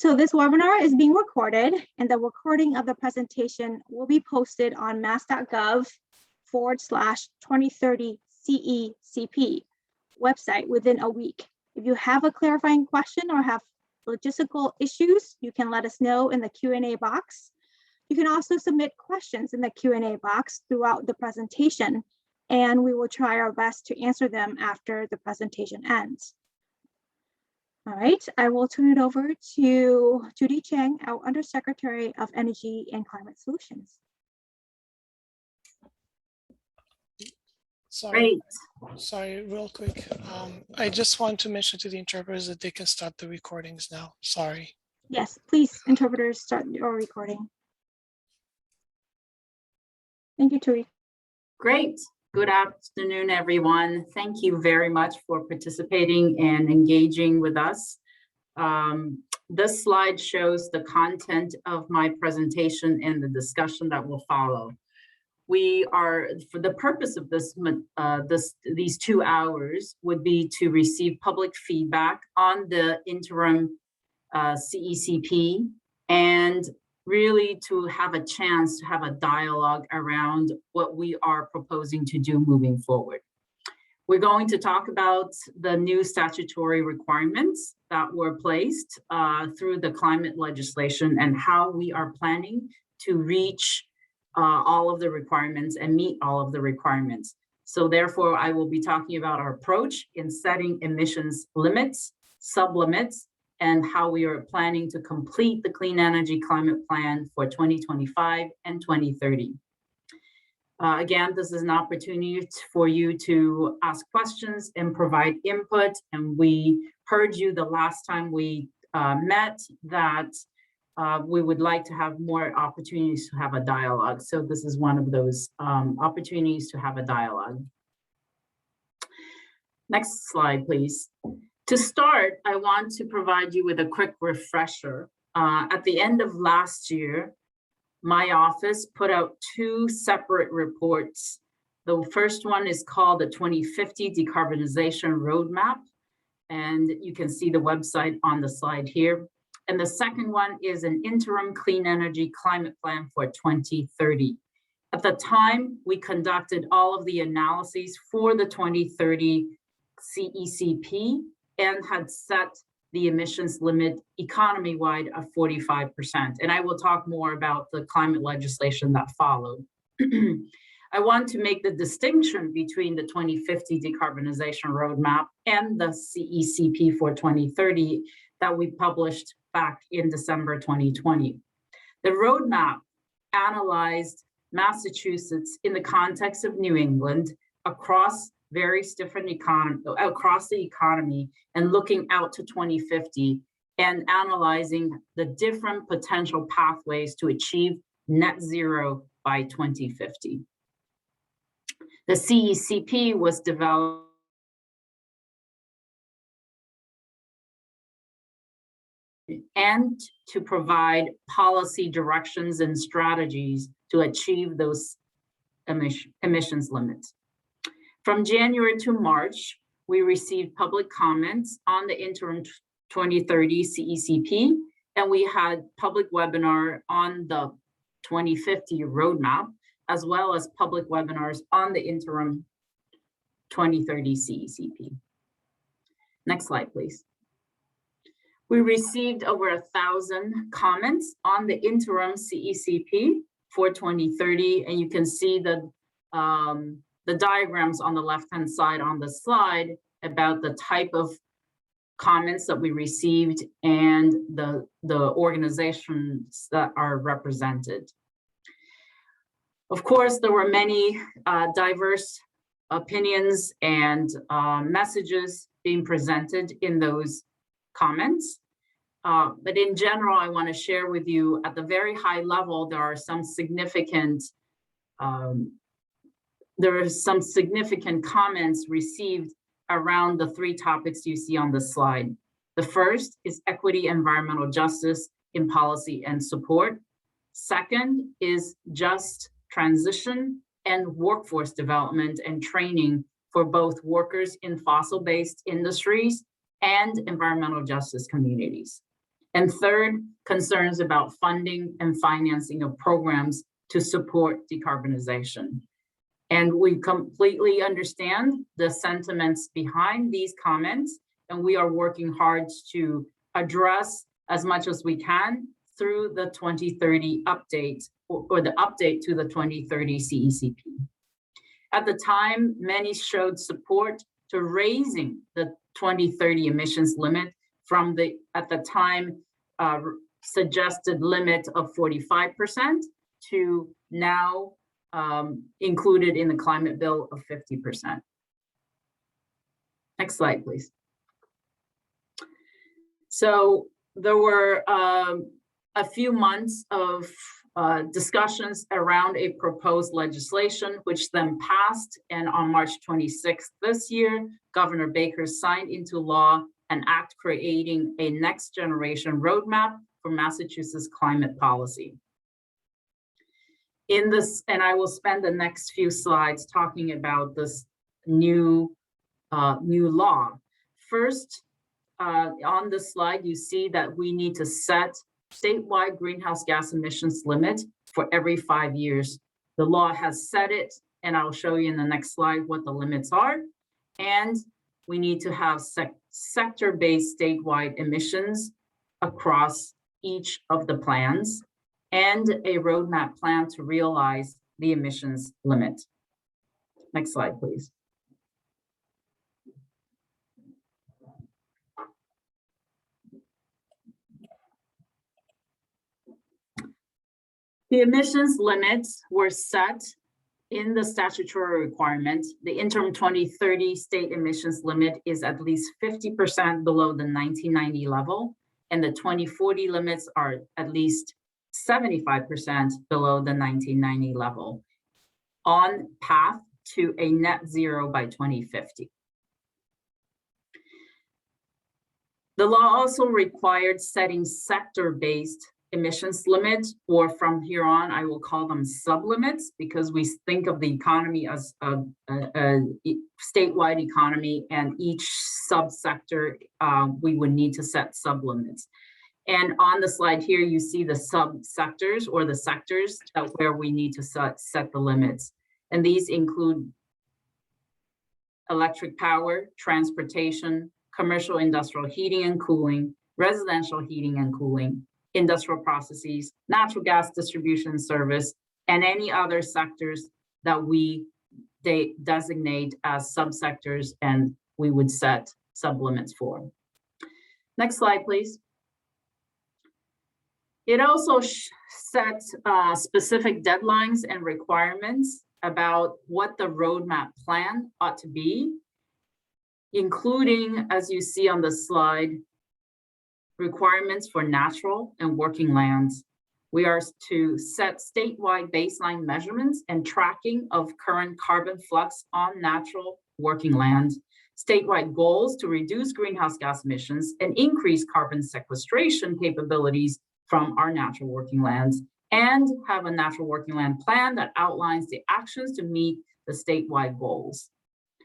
So this webinar is being recorded, and the recording of the presentation will be posted on mass.gov/2030 CECP website within a week. If you have a clarifying question or have logistical issues, you can let us know in the Q&A box. You can also submit questions in the Q&A box throughout the presentation, and we will try our best to answer them after the presentation ends. All right, I will turn it over to Judy Chang, our Undersecretary of Energy and Climate Solutions. Sorry, real quick. I just want to mention to the interpreters that they can start the recordings now. Sorry. Yes, please, interpreters, start your recording. Thank you, Turi. Great. Good afternoon, everyone. Thank you very much for participating and engaging with us. This slide shows the content of my presentation and the discussion that will follow. We are, for the purpose of these 2 hours, would be to receive public feedback on the interim CECP and really to have a chance to have a dialogue around what we are proposing to do moving forward. We're going to talk about the new statutory requirements that were placed through the climate legislation and how we are planning to reach all of the requirements and meet all of the requirements. So therefore, I will be talking about our approach in setting emissions limits, sublimits, and how we are planning to complete the Clean Energy Climate Plan for 2025 and 2030. Again, this is an opportunity for you to ask questions and provide input. And we heard you the last time we met that we would like to have more opportunities to have a dialogue. So this is one of those opportunities to have a dialogue. Next slide, please. To start, I want to provide you with a quick refresher. At the end of last year, my office put out 2 separate reports. The first one is called the 2050 Decarbonization Roadmap, and you can see the website on the slide here. And the second one is an Interim Clean Energy Climate Plan for 2030. At the time, we conducted all of the analyses for the 2030 CECP and had set the emissions limit economy-wide of 45%. And I will talk more about the climate legislation that followed. I want to make the distinction between the 2050 Decarbonization Roadmap and the CECP for 2030 that we published back in December 2020. The roadmap analyzed Massachusetts in the context of New England across various different across the economy and looking out to 2050 and analyzing the different potential pathways to achieve net zero by 2050. The CECP was developed and to provide policy directions and strategies to achieve those emissions limits. From January to March, we received public comments on the interim 2030 CECP, and we had public webinar on the 2050 roadmap, as well as public webinars on the interim 2030 CECP. Next slide, please. We received over 1,000 comments on the interim CECP for 2030, and you can see the diagrams on the left-hand side on the slide about the type of comments that we received and the organizations that are represented. Of course, there were many diverse opinions and messages being presented in those comments. But in general, I want to share with you at the very high level, there are some significant comments received around the 3 topics you see on the slide. The first is equity, environmental justice in policy and support. Second is just transition and workforce development and training for both workers in fossil-based industries and environmental justice communities. And third, concerns about funding and financing of programs to support decarbonization. And we completely understand the sentiments behind these comments, and we are working hard to address as much as we can through the 2030 update or the update to the 2030 CECP. At the time, many showed support to raising the 2030 emissions limit from the, at the time, suggested limit of 45% to now included in the climate bill of 50%. Next slide, please. So there were a few months of discussions around a proposed legislation, which then passed, and on March 26th this year, Governor Baker signed into law an act creating a next generation roadmap for Massachusetts climate policy. In this, and I will spend the next few slides talking about this new law. First, on this slide, you see that we need to set statewide greenhouse gas emissions limit for every 5 years. The law has set it, and I'll show you in the next slide what the limits are. And we need to have sector-based statewide emissions across each of the plans and a roadmap plan to realize the emissions limit. Next slide, please. The emissions limits were set in the statutory requirement. The interim 2030 state emissions limit is at least 50% below the 1990 level, and the 2040 limits are at least 75% below the 1990 level, on path to a net zero by 2050. The law also required setting sector-based emissions limits, or from here on, I will call them sublimits, because we think of the economy as a statewide economy, and each subsector we would need to set sublimits. And on the slide here, you see the subsectors or the sectors where we need to set the limits. And these include electric power, transportation, commercial industrial heating and cooling, residential heating and cooling, industrial processes, natural gas distribution service, and any other sectors that they designate as subsectors and we would set sublimits for. Next slide, please. It also sets specific deadlines and requirements about what the roadmap plan ought to be, including, as you see on the slide, requirements for natural and working lands. We are to set statewide baseline measurements and tracking of current carbon flux on natural working land, statewide goals to reduce greenhouse gas emissions and increase carbon sequestration capabilities from our natural working lands, and have a natural working land plan that outlines the actions to meet the statewide goals.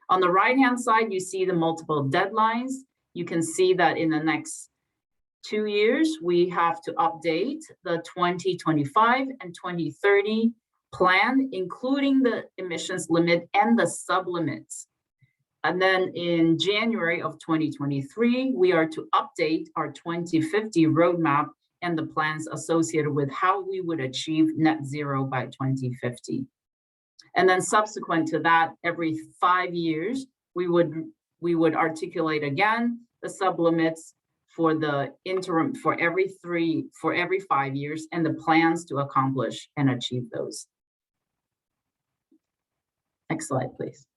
On the right-hand side, you see the multiple deadlines. You can see that in the next 2 years, we have to update the 2025 and 2030 plan, including the emissions limit and the sublimits. And then in January of 2023, we are to update our 2050 roadmap and the plans associated with how we would achieve net zero by 2050. And then subsequent to that, every 5 years, we would articulate again the sublimits for the interim for every 5 years, and the plans to accomplish and achieve those. Next slide, please.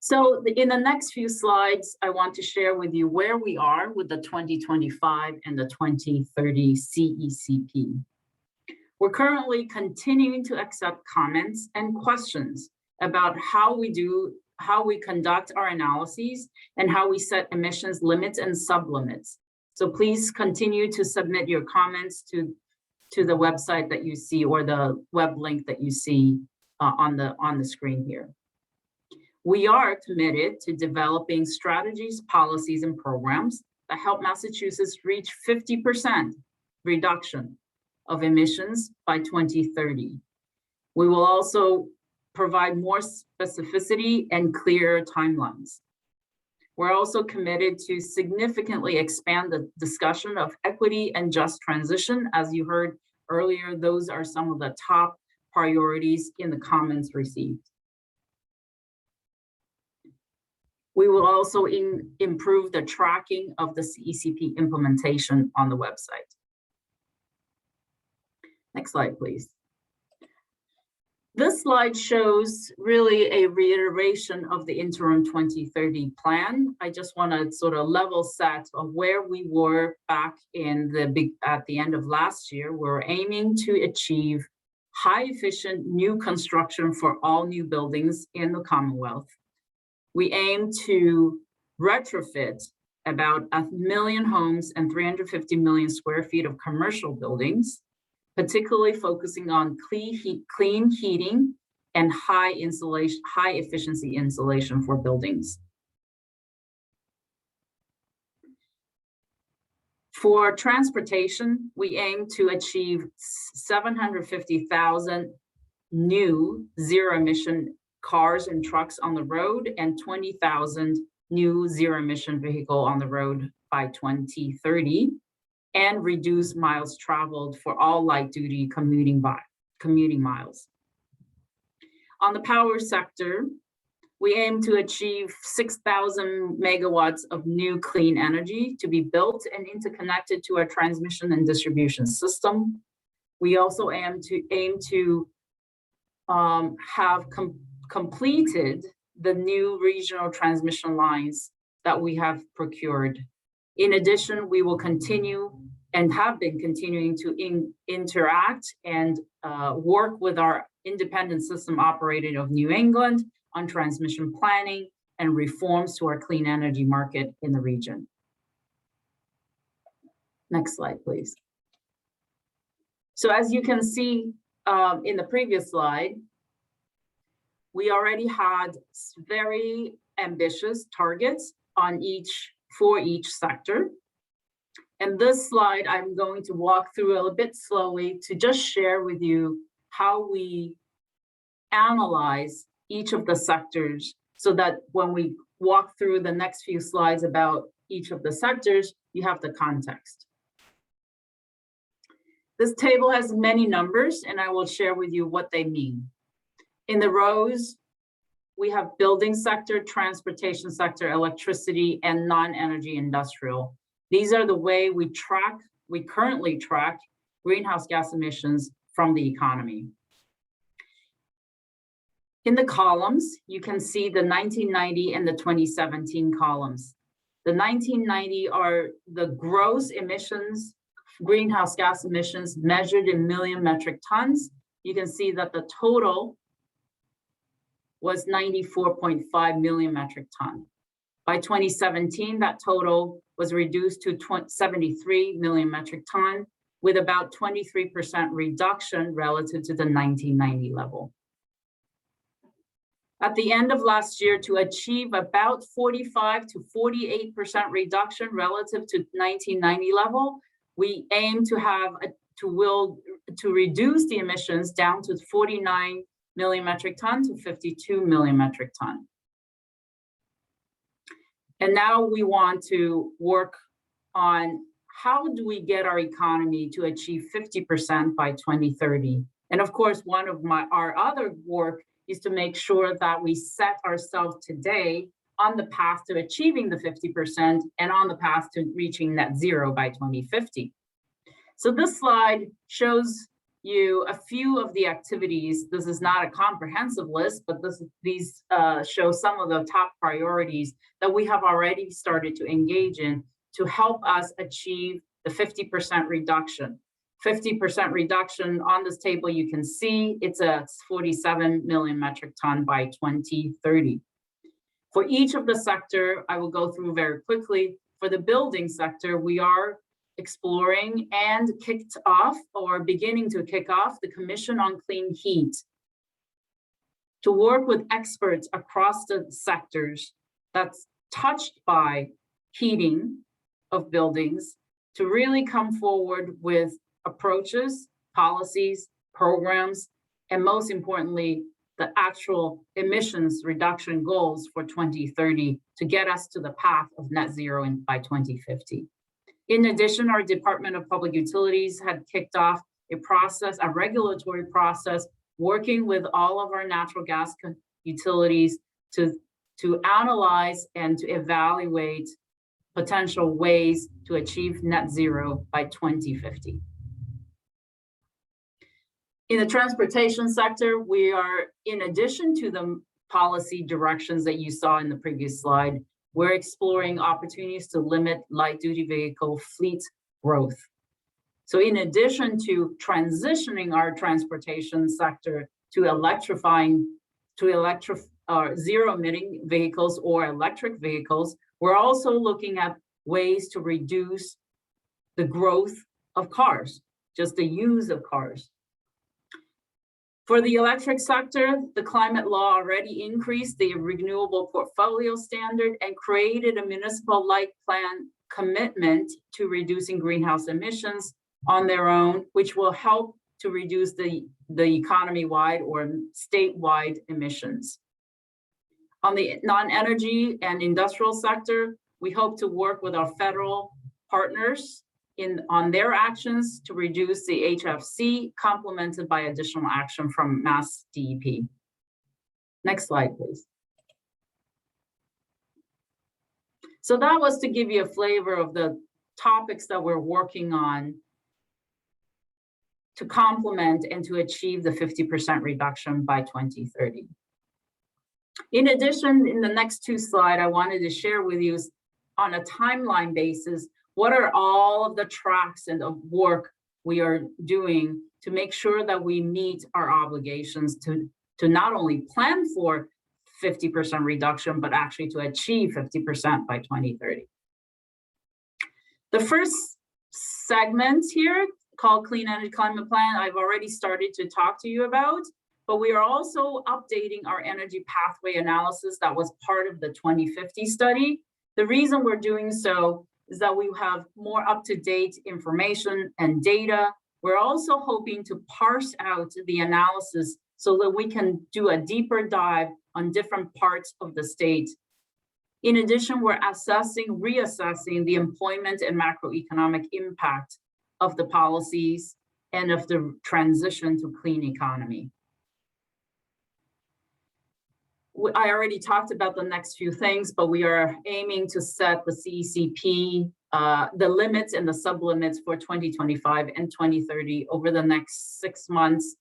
So in the next few slides, I want to share with you where we are with the 2025 and the 2030 CECP. We're currently continuing to accept comments and questions about how we conduct our analyses and how we set emissions limits and sublimits. So please continue to submit your comments to the website that you see, or the web link that you see on the screen here. We are committed to developing strategies, policies, and programs that help Massachusetts reach 50% reduction of emissions by 2030. We will also provide more specificity and clearer timelines. We're also committed to significantly expand the discussion of equity and just transition. As you heard earlier, those are some of the top priorities in the comments received. We will also improve the tracking of the CECP implementation on the website. Next slide, please. This slide shows really a reiteration of the interim 2030 plan. I just want to sort of level set of where we were back at the end of last year. We're aiming to achieve high efficient new construction for all new buildings in the Commonwealth. We aim to retrofit about 1 million homes and 350 million square feet of commercial buildings, particularly focusing on clean heating and high efficiency insulation for buildings. For transportation, we aim to achieve 750,000 new zero emission cars and trucks on the road and 20,000 new zero emission vehicle on the road by 2030. And reduce miles traveled for all light duty commuting miles. On the power sector, we aim to achieve 6,000 megawatts of new clean energy to be built and interconnected to our transmission and distribution system. We also aim to have completed the new regional transmission lines that we have procured. In addition, we will continue and have been continuing to interact and work with our independent system operator of New England on transmission planning and reforms to our clean energy market in the region. Next slide, please. So as you can see in the previous slide, we already had very ambitious targets for each sector. And this slide, I'm going to walk through a little bit slowly to just share with you how we analyze each of the sectors so that when we walk through the next few slides about each of the sectors, you have the context. This table has many numbers, and I will share with you what they mean. In the rows, we have building sector, transportation sector, electricity, and non-energy industrial. These are the way we currently track greenhouse gas emissions from the economy. In the columns, you can see the 1990 and the 2017 columns. The 1990 are the gross emissions, greenhouse gas emissions measured in million metric tons. You can see that the total was 94.5 million metric ton. By 2017, that total was reduced to 73 million metric ton, with about 23% reduction relative to the 1990 level. At the end of last year, to achieve about 45 to 48% reduction relative to 1990 level, we aim to reduce the emissions down to 49 million metric ton to 52 million metric ton. And now we want to work on how do we get our economy to achieve 50% by 2030. And of course, one of our other work is to make sure that we set ourselves today on the path to achieving the 50% and on the path to reaching net zero by 2050. So this slide shows you a few of the activities. This is not a comprehensive list, but these show some of the top priorities that we have already started to engage in to help us achieve the 50% reduction. 50% reduction on this table, you can see it's a 47 million metric ton by 2030. For each of the sector, I will go through very quickly. For the building sector, we are exploring and kicked off or beginning to kick off the Commission on Clean Heat to work with experts across the sectors that's touched by heating of buildings to really come forward with approaches, policies, programs, and most importantly, the actual emissions reduction goals for 2030 to get us to the path of net zero by 2050. In addition, our Department of Public Utilities had kicked off a regulatory process, working with all of our natural gas utilities to analyze and to evaluate potential ways to achieve net zero by 2050. In the transportation sector, we are, in addition to the policy directions that you saw in the previous slide, we're exploring opportunities to limit light-duty vehicle fleet growth. So in addition to transitioning our transportation sector to zero-emitting vehicles or electric vehicles, we're also looking at ways to reduce the growth of cars, just the use of cars. For the electric sector, the climate law already increased the renewable portfolio standard and created a municipal light plan commitment to reducing greenhouse emissions on their own, which will help to reduce the economy-wide or statewide emissions. On the non-energy and industrial sector, we hope to work with our federal partners on their actions to reduce the HFC, complemented by additional action from Mass DEP. Next slide, please. So that was to give you a flavor of the topics that we're working on to complement and to achieve the 50% reduction by 2030. In addition, in the next two slides, I wanted to share with you on a timeline basis, what are all of the tracks and of work we are doing to make sure that we meet our obligations to not only plan for 50% reduction, but actually to achieve 50% by 2030. The first segment here, called Clean Energy Climate Plan, I've already started to talk to you about, but we are also updating our energy pathway analysis that was part of the 2050 study. The reason we're doing so is that we have more up-to-date information and data. We're also hoping to parse out the analysis so that we can do a deeper dive on different parts of the state. In addition, we're reassessing the employment and macroeconomic impact of the policies and of the transition to clean economy. I already talked about the next few things, but we are aiming to set the CECP, the limits and the sublimits for 2025 and 2030 over the next 6 months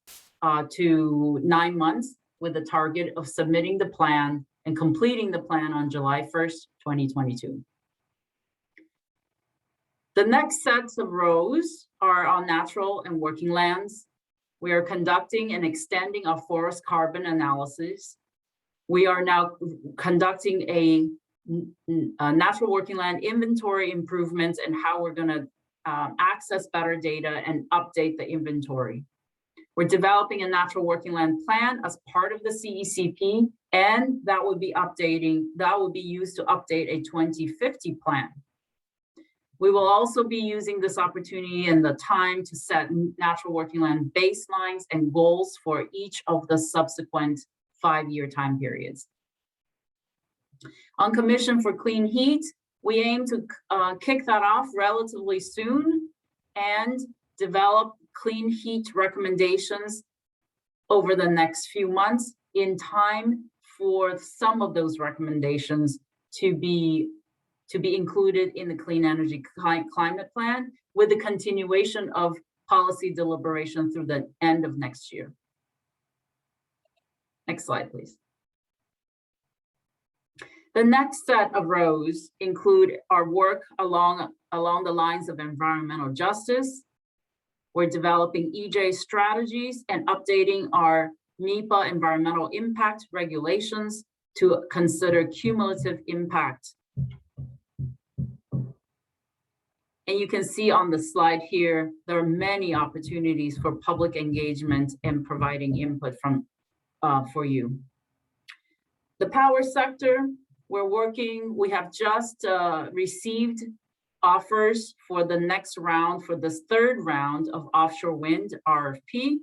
to 9 months, with a target of submitting the plan and completing the plan on July 1st, 2022. The next sets of rows are on natural and working lands. We are conducting and extending our forest carbon analysis. We are now conducting a natural working land inventory improvements and how we're going to access better data and update the inventory. We're developing a natural working land plan as part of the CECP, and that will be used to update a 2050 plan. We will also be using this opportunity and the time to set natural working land baselines and goals for each of the subsequent 5-year time periods. On Commission for Clean Heat, we aim to kick that off relatively soon and develop clean heat recommendations over the next few months, in time for some of those recommendations to be included in the Clean Energy Climate Plan, with the continuation of policy deliberation through the end of next year. Next slide, please. The next set of rows include our work along the lines of environmental justice. We're developing EJ strategies and updating our NEPA environmental impact regulations to consider cumulative impact. And you can see on the slide here, there are many opportunities for public engagement and providing input for you. The power sector, we have just received offers for the next round, for this third round of offshore wind RFP.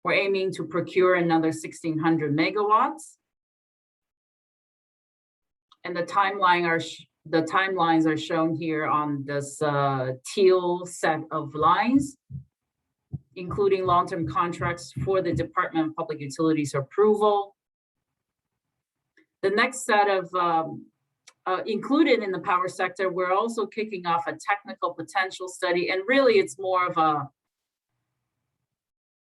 We're aiming to procure another 1,600 megawatts. And the timelines are shown here on this teal set of lines, including long-term contracts for the Department of Public Utilities approval. The next set of included in the power sector, we're also kicking off a technical potential study, and really it's more of a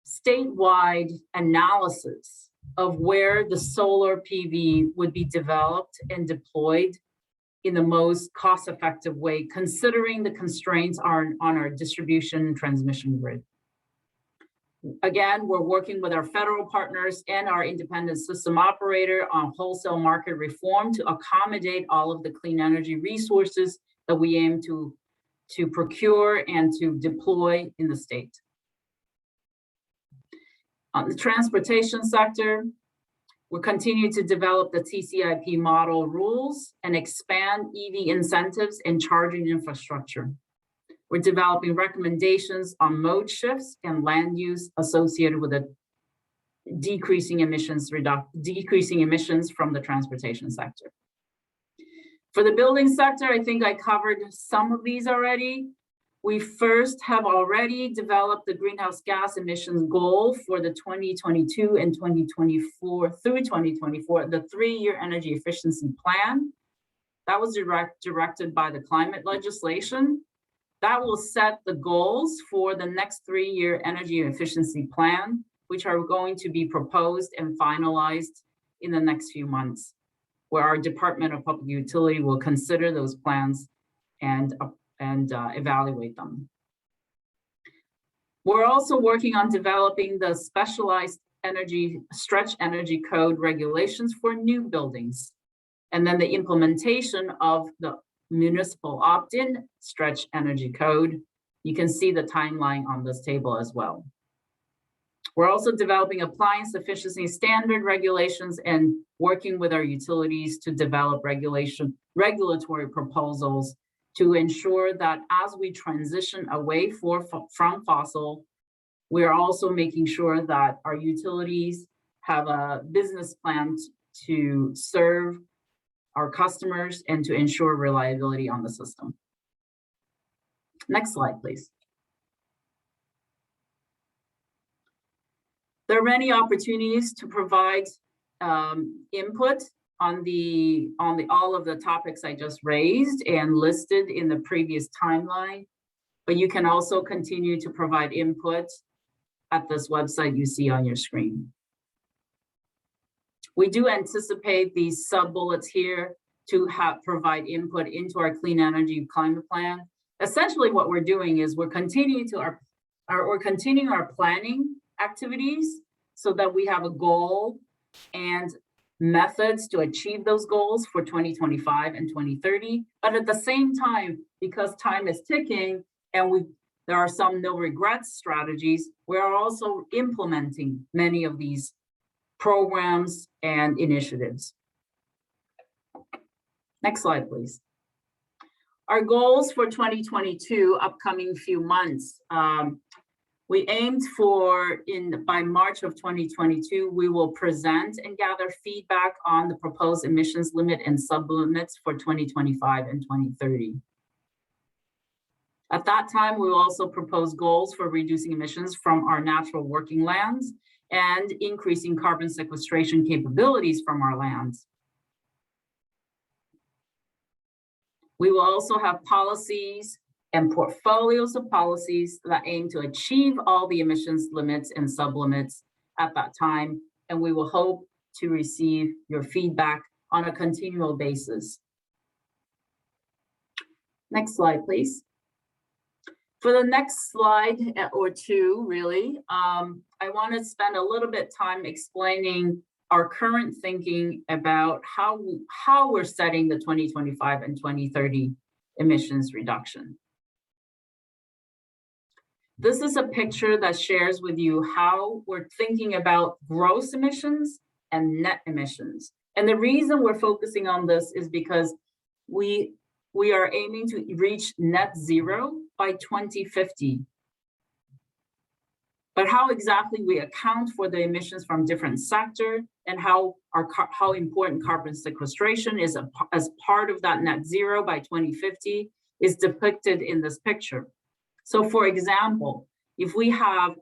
statewide analysis of where the solar PV would be developed and deployed in the most cost-effective way, considering the constraints on our distribution and transmission grid. Again, we're working with our federal partners and our independent system operator on wholesale market reform to accommodate all of the clean energy resources that we aim to procure and to deploy in the state. On the transportation sector, we're continuing to develop the TCIP model rules and expand EV incentives and charging infrastructure. We're developing recommendations on mode shifts and land use associated with a decreasing emissions from the transportation sector. For the building sector, I think I covered some of these already. We first have already developed the greenhouse gas emissions goal for the 2022 and 2024 through 2024, the 3-year energy efficiency plan. That was directed by the climate legislation. That will set the goals for the next 3-year energy efficiency plan, which are going to be proposed and finalized in the next few months, where our Department of Public Utility will consider those plans and evaluate them. We're also working on developing the specialized stretch energy code regulations for new buildings, and then the implementation of the municipal opt-in stretch energy code. You can see the timeline on this table as well. We're also developing appliance efficiency standard regulations and working with our utilities to develop regulatory proposals to ensure that as we transition away from fossil, we're also making sure that our utilities have a business plan to serve our customers and to ensure reliability on the system. Next slide, please. There are many opportunities to provide input on all of the topics I just raised and listed in the previous timeline, but you can also continue to provide input at this website you see on your screen. We do anticipate these sub-bullets here to provide input into our clean energy climate plan. Essentially what we're doing is we're continuing our planning activities so that we have a goal and methods to achieve those goals for 2025 and 2030. But at the same time, because time is ticking and there are some no regrets strategies, we are also implementing many of these programs and initiatives. Next slide, please. Our goals for 2022, upcoming few months. We aimed for, by March of 2022, we will present and gather feedback on the proposed emissions limit and sublimits for 2025 and 2030. At that time, we will also propose goals for reducing emissions from our natural working lands and increasing carbon sequestration capabilities from our lands. We will also have policies and portfolios of policies that aim to achieve all the emissions limits and sublimits at that time, and we will hope to receive your feedback on a continual basis. Next slide, please. For the next slide or two, really, I want to spend a little bit time explaining our current thinking about how we're setting the 2025 and 2030 emissions reduction. This is a picture that shares with you how we're thinking about gross emissions and net emissions. And the reason we're focusing on this is because we we are aiming to reach net zero by 2050. But how exactly we account for the emissions from different sectors and how important carbon sequestration is as part of that net zero by 2050 is depicted in this picture. So for example, if we have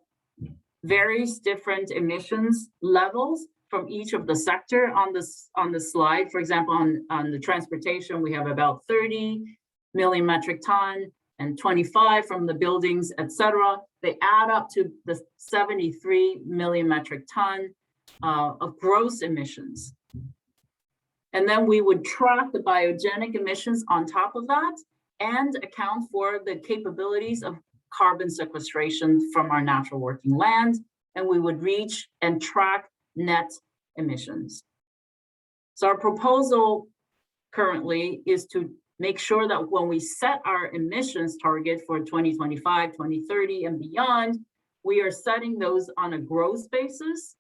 various different emissions levels from each of the sector on the slide, for example, on the transportation, we have about 30 million metric ton and 25 from the buildings, etc. They add up to the 73 million metric ton of gross emissions. And then we would track the biogenic emissions on top of that and account for the capabilities of carbon sequestration from our natural working land. And we would reach and track net emissions. So our proposal currently is to make sure that when we set our emissions target for 2025, 2030 and beyond, we are setting those on a gross basis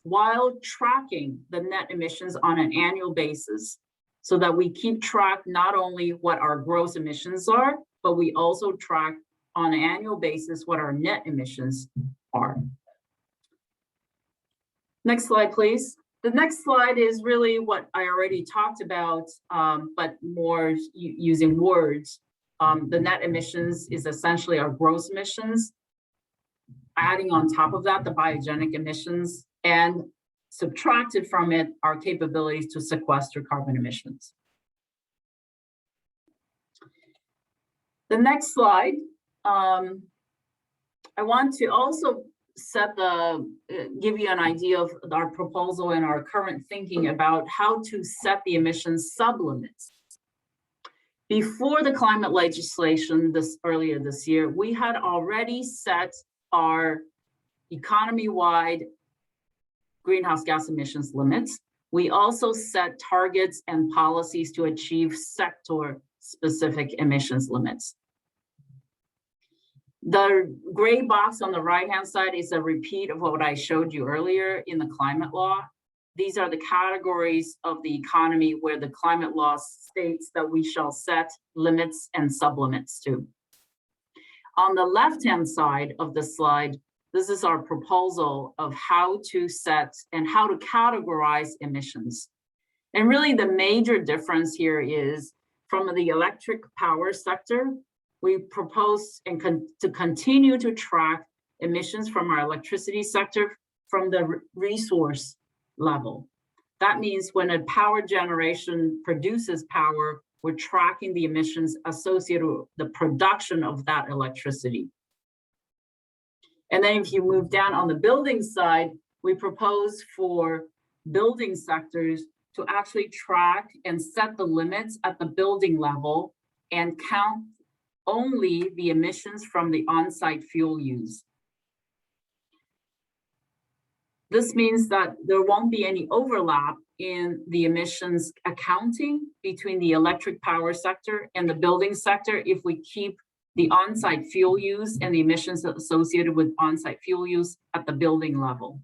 while tracking the net emissions on an annual basis so that we keep track not only what our gross emissions are, but we also track on an annual basis what our net emissions are. Next slide, please. The next slide is really what I already talked about, but more using words. The net emissions is essentially our gross emissions, adding on top of that the biogenic emissions, and subtracted from it our capabilities to sequester carbon emissions. The next slide, I want to also give you an idea of our proposal and our current thinking about how to set the emissions sublimits. Before the climate legislation earlier this year, we had already set our economy-wide greenhouse gas emissions limits. We also set targets and policies to achieve sector-specific emissions limits. The gray box on the right-hand side is a repeat of what I showed you earlier in the climate law. These are the categories of the economy where the climate law states that we shall set limits and sublimits to. On the left-hand side of the slide, this is our proposal of how to set and how to categorize emissions. And really the major difference here is from the electric power sector, we propose to continue to track emissions from our electricity sector from the resource level. That means when a power generation produces power, we're tracking the emissions associated with the production of that electricity. And then if you move down on the building side, we propose for building sectors to actually track and set the limits at the building level and count only the emissions from the on-site fuel use. This means that there won't be any overlap in the emissions accounting between the electric power sector and the building sector if we keep the on-site fuel use and the emissions associated with on-site fuel use at the building level.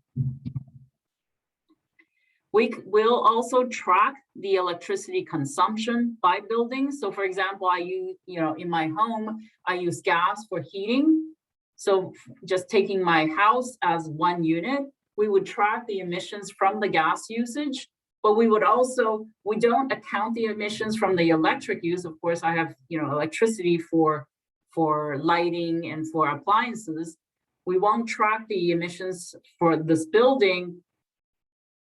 We will also track the electricity consumption by buildings. So for example, I use, in my home, I use gas for heating. So just taking my house as one unit, we would track the emissions from the gas usage, but we don't account the emissions from the electric use. Of course, I have, electricity for lighting and for appliances. We won't track the emissions for this building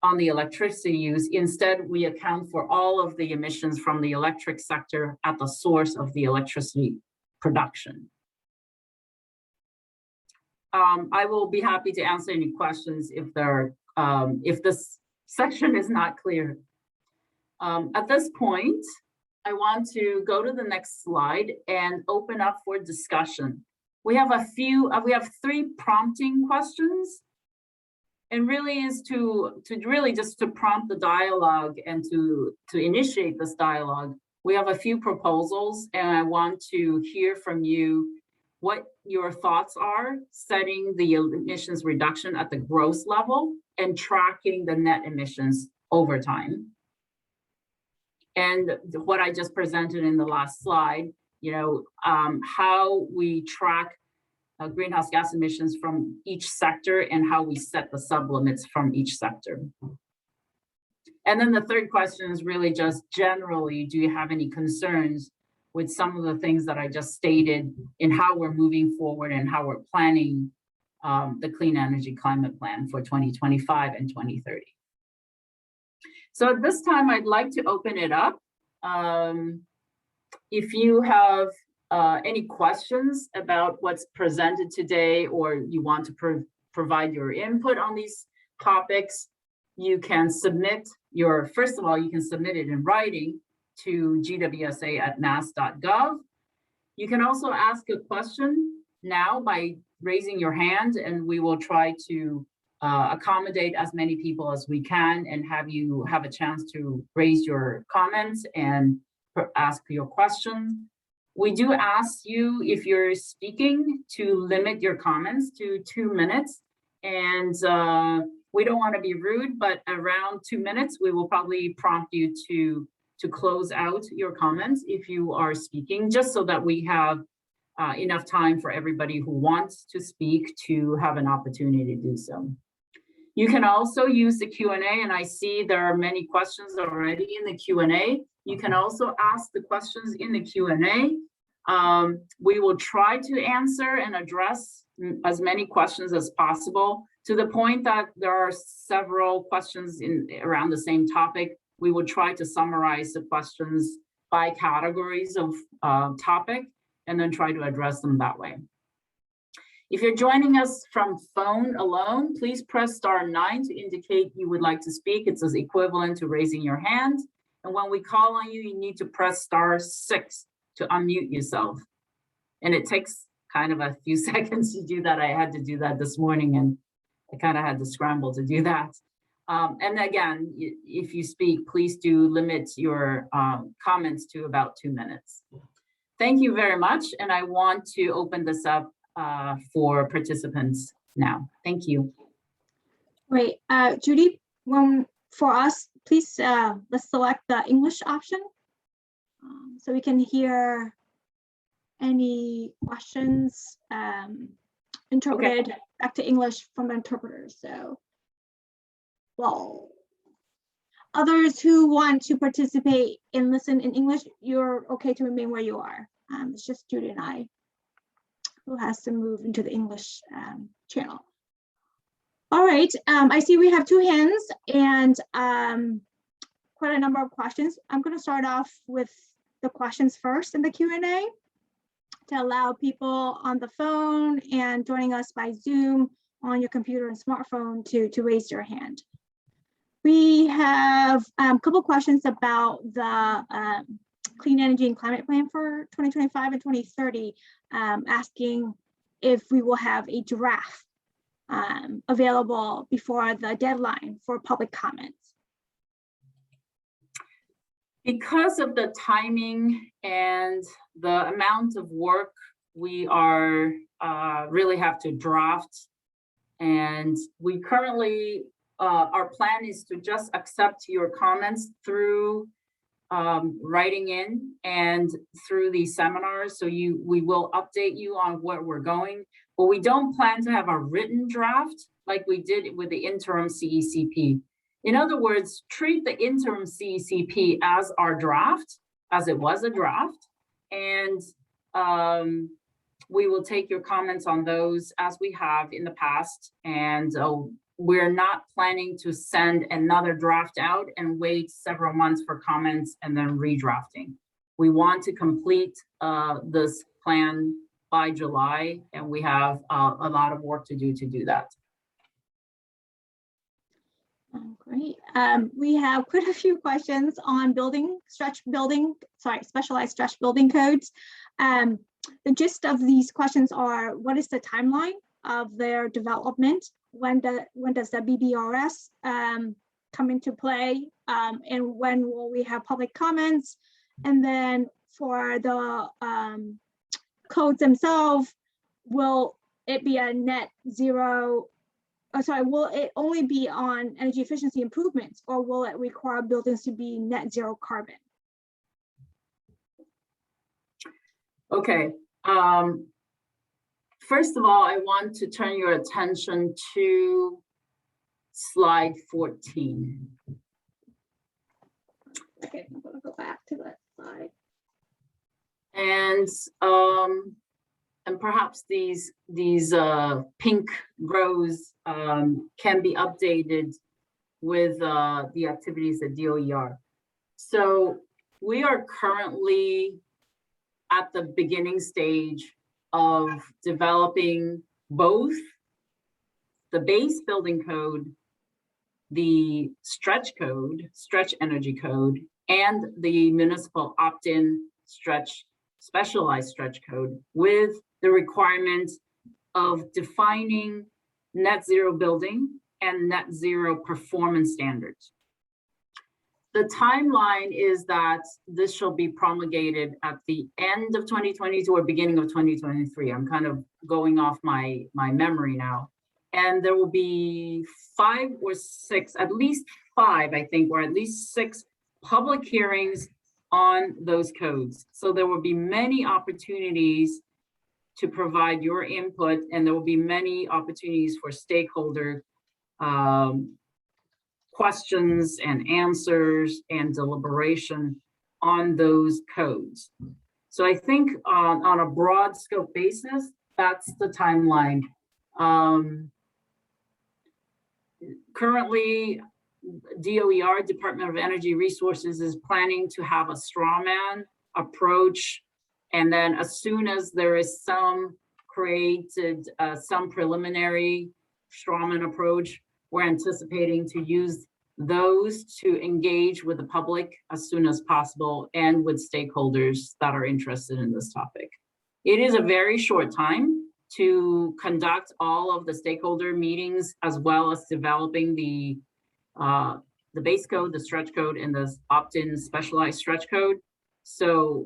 on the electricity use. Instead, we account for all of the emissions from the electric sector at the source of the electricity production. I will be happy to answer any questions if this section is not clear. At this point, I want to go to the next slide and open up for discussion. We have three prompting questions. And really is to prompt the dialogue and to initiate this dialogue. We have a few proposals and I want to hear from you what your thoughts are setting the emissions reduction at the gross level and tracking the net emissions over time. And what I just presented in the last slide, how we track greenhouse gas emissions from each sector and how we set the sublimits from each sector. And then the third question is really just generally, do you have any concerns with some of the things that I just stated in how we're moving forward and how we're planning the Clean Energy Climate Plan for 2025 and 2030. So at this time, I'd like to open it up. If you have any questions about what's presented today, or you want to provide your input on these topics, you can submit first of all, you can submit it in writing to gwsa@mass.gov. You can also ask a question now by raising your hand, and we will try to accommodate as many people as we can and have you have a chance to raise your comments and ask your questions. We do ask you, if you're speaking, to limit your comments to 2 minutes. And we don't want to be rude, but around 2 minutes, we will probably prompt you to close out your comments if you are speaking, just so that we have enough time for everybody who wants to speak to have an opportunity to do so. You can also use the Q&A, and I see there are many questions already in the Q&A. You can also ask the questions in the Q&A. We will try to answer and address as many questions as possible. To the point that there are several questions around the same topic, we will try to summarize the questions by categories of topic and then try to address them that way. If you're joining us from phone alone, please press *9 to indicate you would like to speak. It's as equivalent to raising your hand. And when we call on you, you need to press *6 to unmute yourself. And it takes kind of a few seconds to do that. I had to do that this morning, and I kind of had to scramble to do that. And again, if you speak, please do limit your comments to about 2 minutes. Thank you very much. And I want to open this up for participants now. Thank you. Great. Judy, for us, please let's select the English option so we can hear any questions interpreted back to English from the interpreters. So, well, others who want to participate and listen in English, you're okay to remain where you are. It's just Judy and I who has to move into the English channel. All right, I see we have 2 hands and quite a number of questions. I'm going to start off with the questions first in the Q&A to allow people on the phone and joining us by Zoom on your computer and smartphone to raise your hand. We have a couple questions about the Clean Energy and Climate Plan for 2025 and 2030, asking if we will have a draft available before the deadline for public comments. Because of the timing and the amount of work we are really have to draft, and we currently, our plan is to just accept your comments through writing in and through these seminars. So we will update you on where we're going, but we don't plan to have a written draft like we did with the interim CECP. In other words, treat the interim CECP as our draft, as it was a draft, and we will take your comments on those as we have in the past. And we're not planning to send another draft out and wait several months for comments and then redrafting. We want to complete this plan by July, and we have a lot of work to do that. Great. We have quite a few questions on specialized stretch building codes. The gist of these questions are, what is the timeline of their development? When does the BBRS come into play? And when will we have public comments? And then for the codes themselves, will it be a net zero? Will it only be on energy efficiency improvements, or will it require buildings to be net zero carbon? Okay. First of all, I want to turn your attention to slide 14. Okay, I'm gonna go back to that slide. And perhaps these pink rows can be updated with the activities at DOER. So we are currently at the beginning stage of developing both the base building code, the stretch energy code, and the municipal opt-in specialized stretch code, with the requirement of defining net zero building and net zero performance standards. The timeline is that this shall be promulgated at the end of 2022 or beginning of 2023. I'm kind of going off my memory now. And there will be 5 or 6, at least 5, I think, or at least 6 public hearings on those codes. So there will be many opportunities to provide your input, and there will be many opportunities for stakeholder questions and answers and deliberation on those codes. So I think on a broad scope basis, that's the timeline. Currently, DOER, Department of Energy Resources, is planning to have a straw man approach. And then as soon as there is some preliminary strawman approach, we're anticipating to use those to engage with the public as soon as possible and with stakeholders that are interested in this topic. It is a very short time to conduct all of the stakeholder meetings, as well as developing the base code, the stretch code, and the opt-in specialized stretch code. So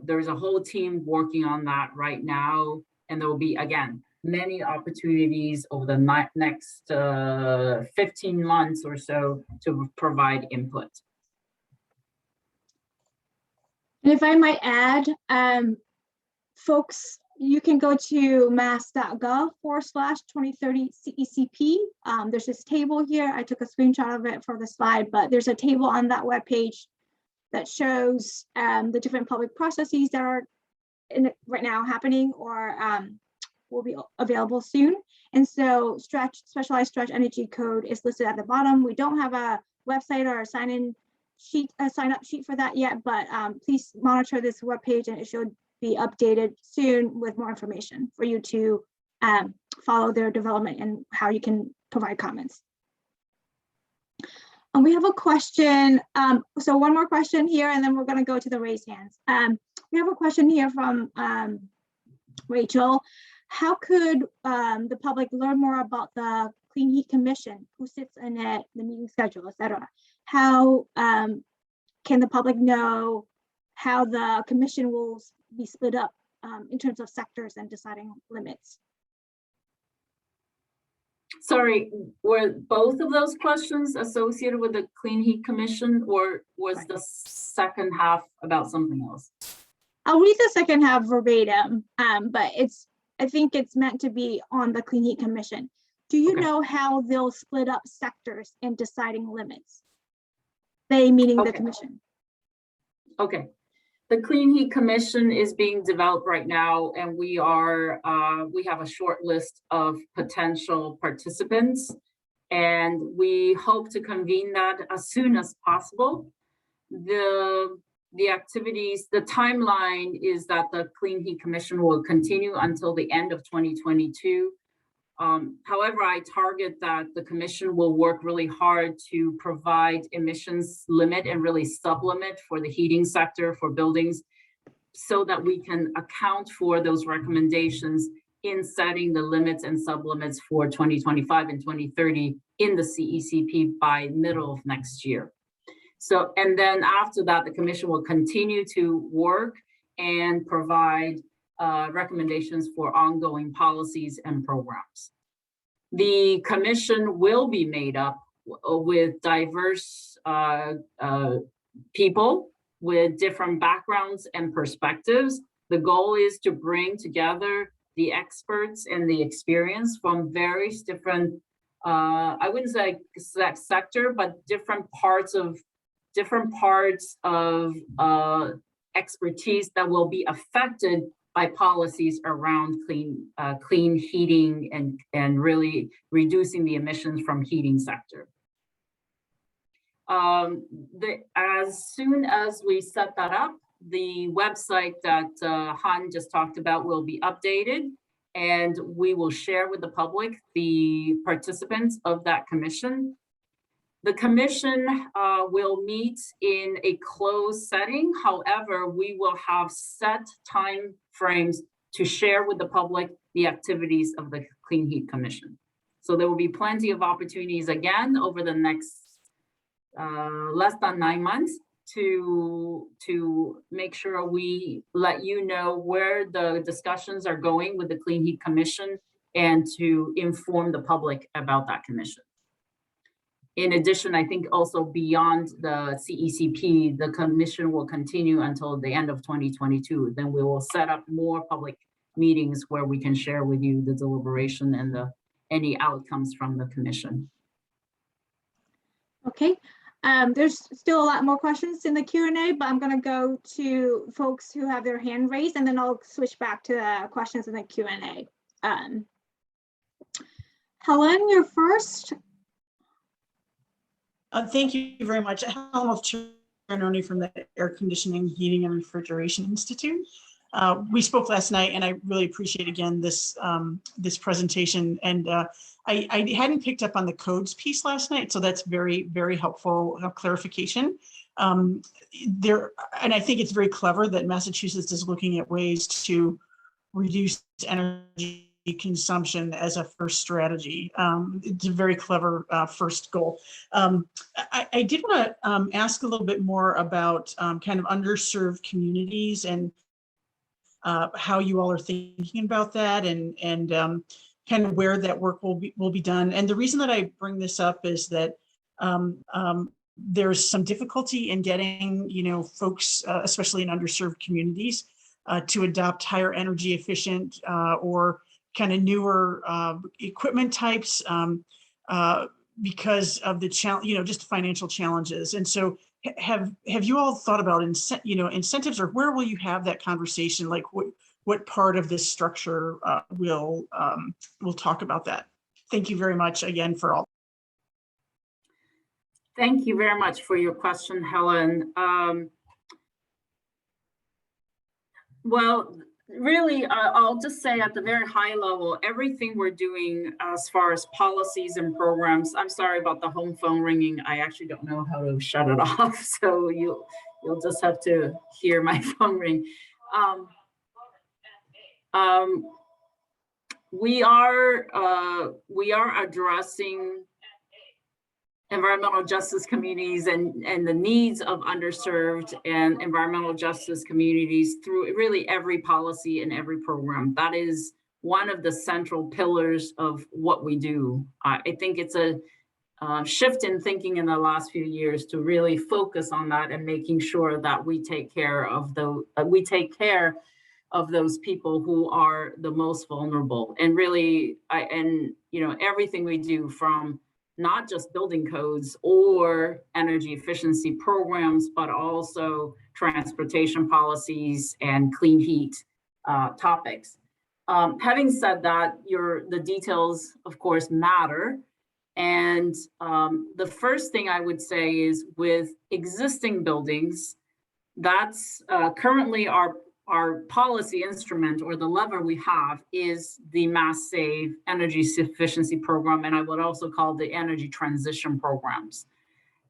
there's a whole team working on that right now, and there will be, again, many opportunities over the next 15 months or so to provide input. And if I might add, folks, you can go to mass.gov/2030 CECP. There's this table here. I took a screenshot of it for the slide, but there's a table on that webpage that shows the different public processes that are right now happening or will be available soon. And so specialized stretch energy code is listed at the bottom. We don't have a website or a sign-up sheet for that yet, but please monitor this webpage, and it should be updated soon with more information for you to follow their development and how you can provide comments. And we have a question. So one more question here, and then we're going to go to the raised hands. We have a question here from Rachel. How could the public learn more about the Clean Heat Commission, who sits in it, the meeting schedule, etc.? How can the public know how the commission will be split up in terms of sectors and deciding limits? Sorry, were both of those questions associated with the Clean Heat Commission, or was the second half about something else? I'll read the second half verbatim, but I think it's meant to be on the Clean Heat Commission. Do you know how they'll split up sectors in deciding limits? They meaning the commission. Okay. The Clean Heat Commission is being developed right now, and we have a short list of potential participants, and we hope to convene that as soon as possible. The activities, the timeline is that the Clean Heat Commission will continue until the end of 2022. However, I target that the commission will work really hard to provide emissions limit and really sublimit for the heating sector for buildings, so that we can account for those recommendations in setting the limits and sublimits for 2025 and 2030 in the CECP by middle of next year. So, and then after that, the commission will continue to work and provide recommendations for ongoing policies and programs. The commission will be made up with diverse people with different backgrounds and perspectives. The goal is to bring together the experts and the experience from various different, I wouldn't say sector, but different parts of expertise that will be affected by policies around clean heating and really reducing the emissions from heating sector. As soon as we set that up, the website that Han just talked about will be updated, and we will share with the public the participants of that commission. The commission will meet in a closed setting. However, we will have set time frames to share with the public the activities of the Clean Heat Commission. So there will be plenty of opportunities again over the next less than 9 months to make sure we let you know where the discussions are going with the Clean Heat Commission and to inform the public about that commission. In addition, I think also beyond the CECP, the commission will continue until the end of 2022. Then we will set up more public meetings where we can share with you the deliberation and any outcomes from the commission. Okay. There's still a lot more questions in the Q&A, but I'm going to go to folks who have their hand raised, and then I'll switch back to questions in the Q&A. Helen, you're first. Thank you very much. Helen Chernoni from the Air Conditioning, Heating, and Refrigeration Institute. We spoke last night, and I really appreciate again this this presentation. And I hadn't picked up on the codes piece last night, so that's very, very helpful clarification. And I think it's very clever that Massachusetts is looking at ways to reduce energy consumption as a first strategy. It's a very clever first goal. I did want to ask a little bit more about kind of underserved communities and how you all are thinking about that, and kind of where that work will be done. And the reason that I bring this up is that there's some difficulty in getting, folks, especially in underserved communities, to adopt higher energy efficient or kind of newer equipment types because of the just financial challenges. And so have you all thought about incentives, or where will you have that conversation? Like what part of this structure will talk about that? Thank you very much again for all. Thank you very much for your question, Helen. Well, really, I'll just say at the very high level, everything we're doing as far as policies and programs. I'm sorry about the home phone ringing. I actually don't know how to shut it off, so you'll just have to hear my phone ring. We are addressing environmental justice communities and the needs of underserved and environmental justice communities through really every policy and every program. That is one of the central pillars of what we do. I think it's a shift in thinking in the last few years to really focus on that and making sure that we take care of those people who are the most vulnerable. And really, everything we do, from not just building codes or energy efficiency programs, but also transportation policies and clean heat topics. Having said that, the details, of course, matter. And the first thing I would say is, with existing buildings, that's currently our policy instrument, or the lever we have, is the Mass Save Energy Efficiency Program, and I would also call the energy transition programs.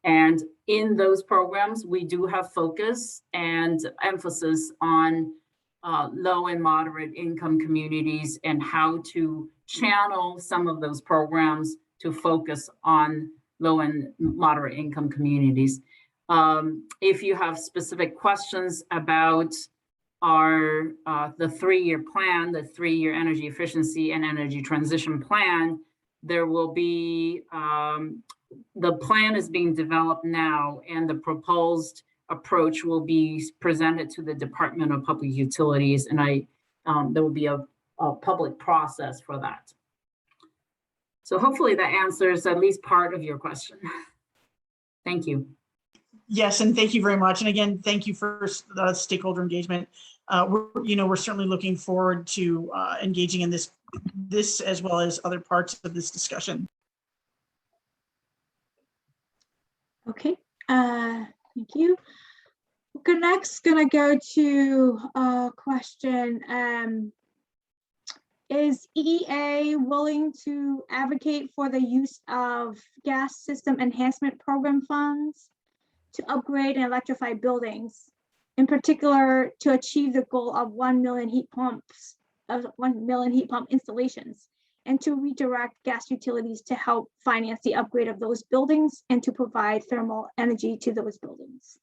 And in those programs, we do have focus and emphasis on low and moderate income communities and how to channel some of those programs to focus on low and moderate income communities. If you have specific questions about the 3-year plan, the 3-year energy efficiency and energy transition plan, there will be, the plan is being developed now, and the proposed approach will be presented to the Department of Public Utilities, and there will be a public process for that. So hopefully that answers at least part of your question. Thank you. Yes, and thank you very much. And again, thank you for the stakeholder engagement. We're certainly looking forward to engaging in this as well as other parts of this discussion. Okay, thank you. We're next gonna go to a question. Is EEA willing to advocate for the use of gas system enhancement program funds to upgrade and electrify buildings, in particular to achieve the goal of 1 million heat pump installations, and to redirect gas utilities to help finance the upgrade of those buildings and to provide thermal energy to those buildings?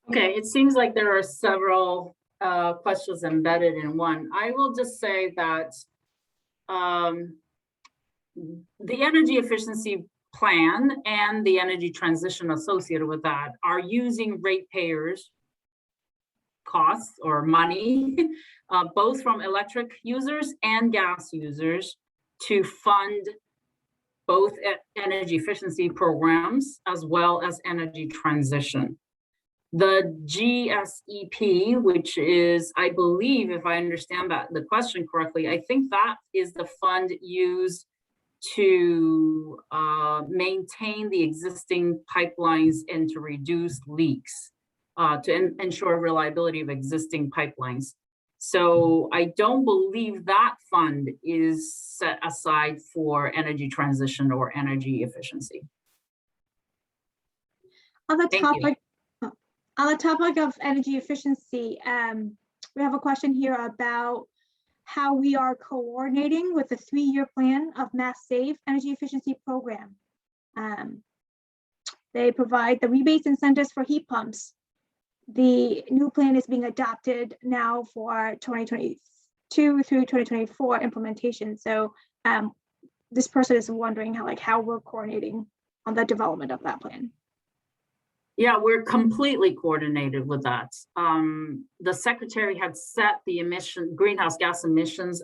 Okay, it seems like there are several questions embedded in one. I will just say that the energy efficiency plan and the energy transition associated with that are using ratepayers' costs or money, both from electric users and gas users, to fund both energy efficiency programs as well as energy transition. The GSEP, which is, I believe, if I understand the question correctly, I think that is the fund used to maintain the existing pipelines and to reduce leaks, to ensure reliability of existing pipelines. So I don't believe that fund is set aside for energy transition or energy efficiency. On the topic of energy efficiency, we have a question here about how we are coordinating with the 3-year plan of Mass Save Energy Efficiency Program. They provide the rebates incentives for heat pumps. The new plan is being adopted now for 2022 through 2024 implementation. So this person is wondering how we're coordinating on the development of that plan. Yeah, we're completely coordinated with that. The secretary had set the greenhouse gas emissions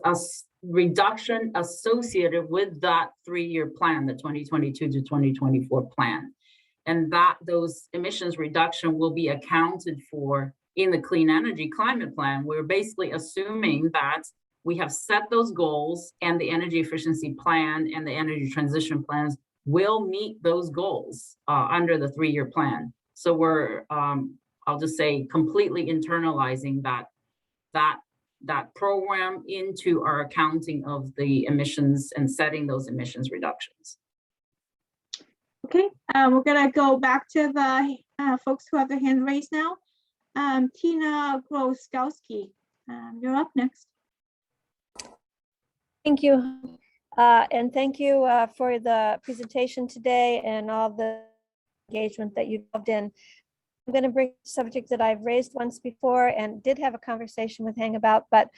reduction associated with that 3-year plan, the 2022 to 2024 plan. And those emissions reduction will be accounted for in the Clean Energy Climate Plan. We're basically assuming that we have set those goals and the energy efficiency plan and the energy transition plans will meet those goals under the 3-year plan. So we're, I'll just say, completely internalizing that program into our accounting of the emissions and setting those emissions reductions. Okay, we're gonna go back to the folks who have their hand raised now. Tina Groskowski, you're up next. Thank you. And thank you for the presentation today and all the engagement that you involved in. I'm going to bring a subject that I've raised once before and did have a conversation with Han about, but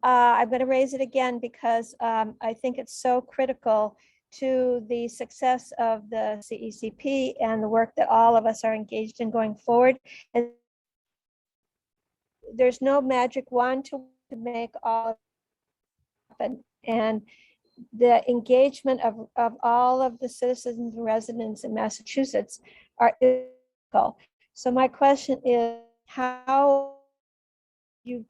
I'm going to raise it again because I think it's so critical to the success of the CECP and the work that all of us are engaged in going forward. And there's no magic wand to make all happen. And the engagement of all of the citizens and residents in Massachusetts are critical. So my question is, how you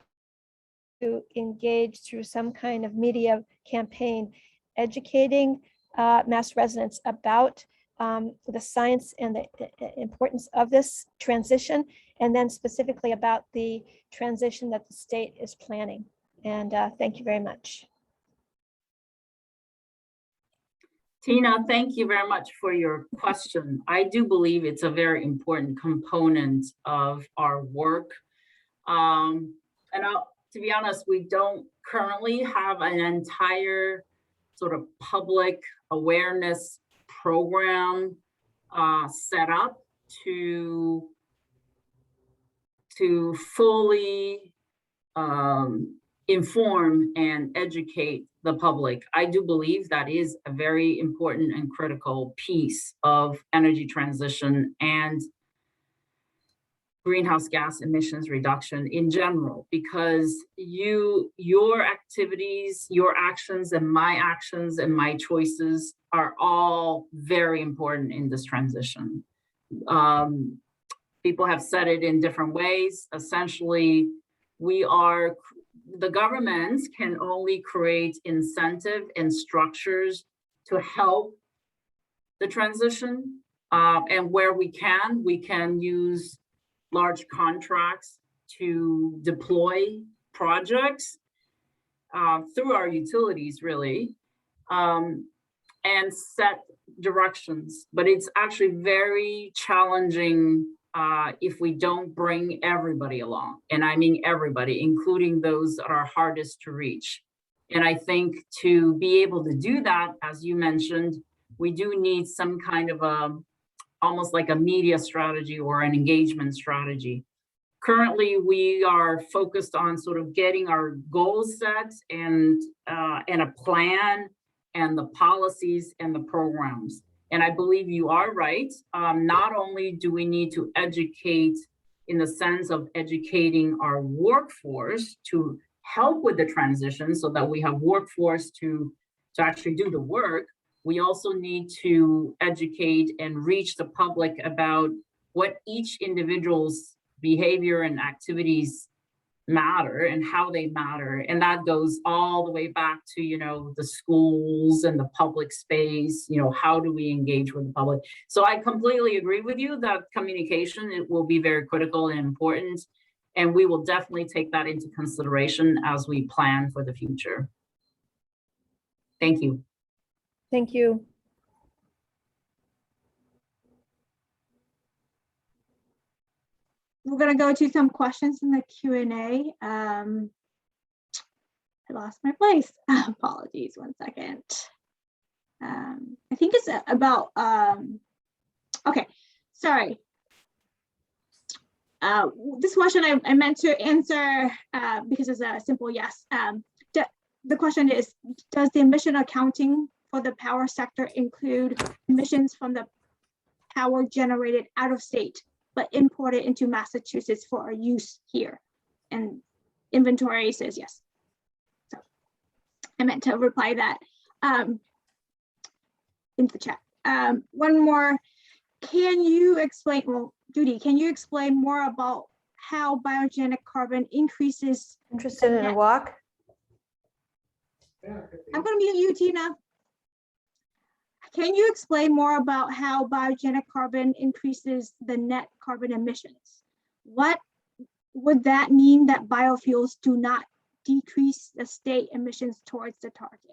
engage through some kind of media campaign, educating Mass residents about the science and the importance of this transition, and then specifically about the transition that the state is planning. And thank you very much. Tina, thank you very much for your question. I do believe it's a very important component of our work. To be honest, we don't currently have an entire sort of public awareness program set up to fully inform and educate the public. I do believe that is a very important and critical piece of energy transition and greenhouse gas emissions reduction in general, because your activities, your actions, and my choices are all very important in this transition. People have said it in different ways. Essentially, the governments can only create incentive and structures to help the transition. And where we can use large contracts to deploy projects through our utilities, really, and set directions. But it's actually very challenging if we don't bring everybody along. And I mean everybody, including those that are hardest to reach. And I think to be able to do that, as you mentioned, we do need some kind of almost like a media strategy or an engagement strategy. Currently, we are focused on sort of getting our goals set and a plan and the policies and the programs. And I believe you are right. Not only do we need to educate in the sense of educating our workforce to help with the transition so that we have workforce to actually do the work, we also need to educate and reach the public about what each individual's behavior and activities matter and how they matter. And that goes all the way back to, the schools and the public space, how do we engage with the public? So I completely agree with you that communication, it will be very critical and important. And we will definitely take that into consideration as we plan for the future. Thank you. Thank you. We're going to go to some questions in the Q&A. I lost my place. Apologies, 1 second. I think it's about, okay, sorry. This question I meant to answer because it's a simple yes. The question is, does the emission accounting for the power sector include emissions from the power generated out of state, but imported into Massachusetts for our use here? And inventory says yes. So I meant to reply that in the chat. One more, can you explain, well, Judy, can you explain more about how biogenic carbon increases? Interested in a walk? I'm going to mute you, Tina. Can you explain more about how biogenic carbon increases the net carbon emissions? What would that mean that biofuels do not decrease the state emissions towards the targets?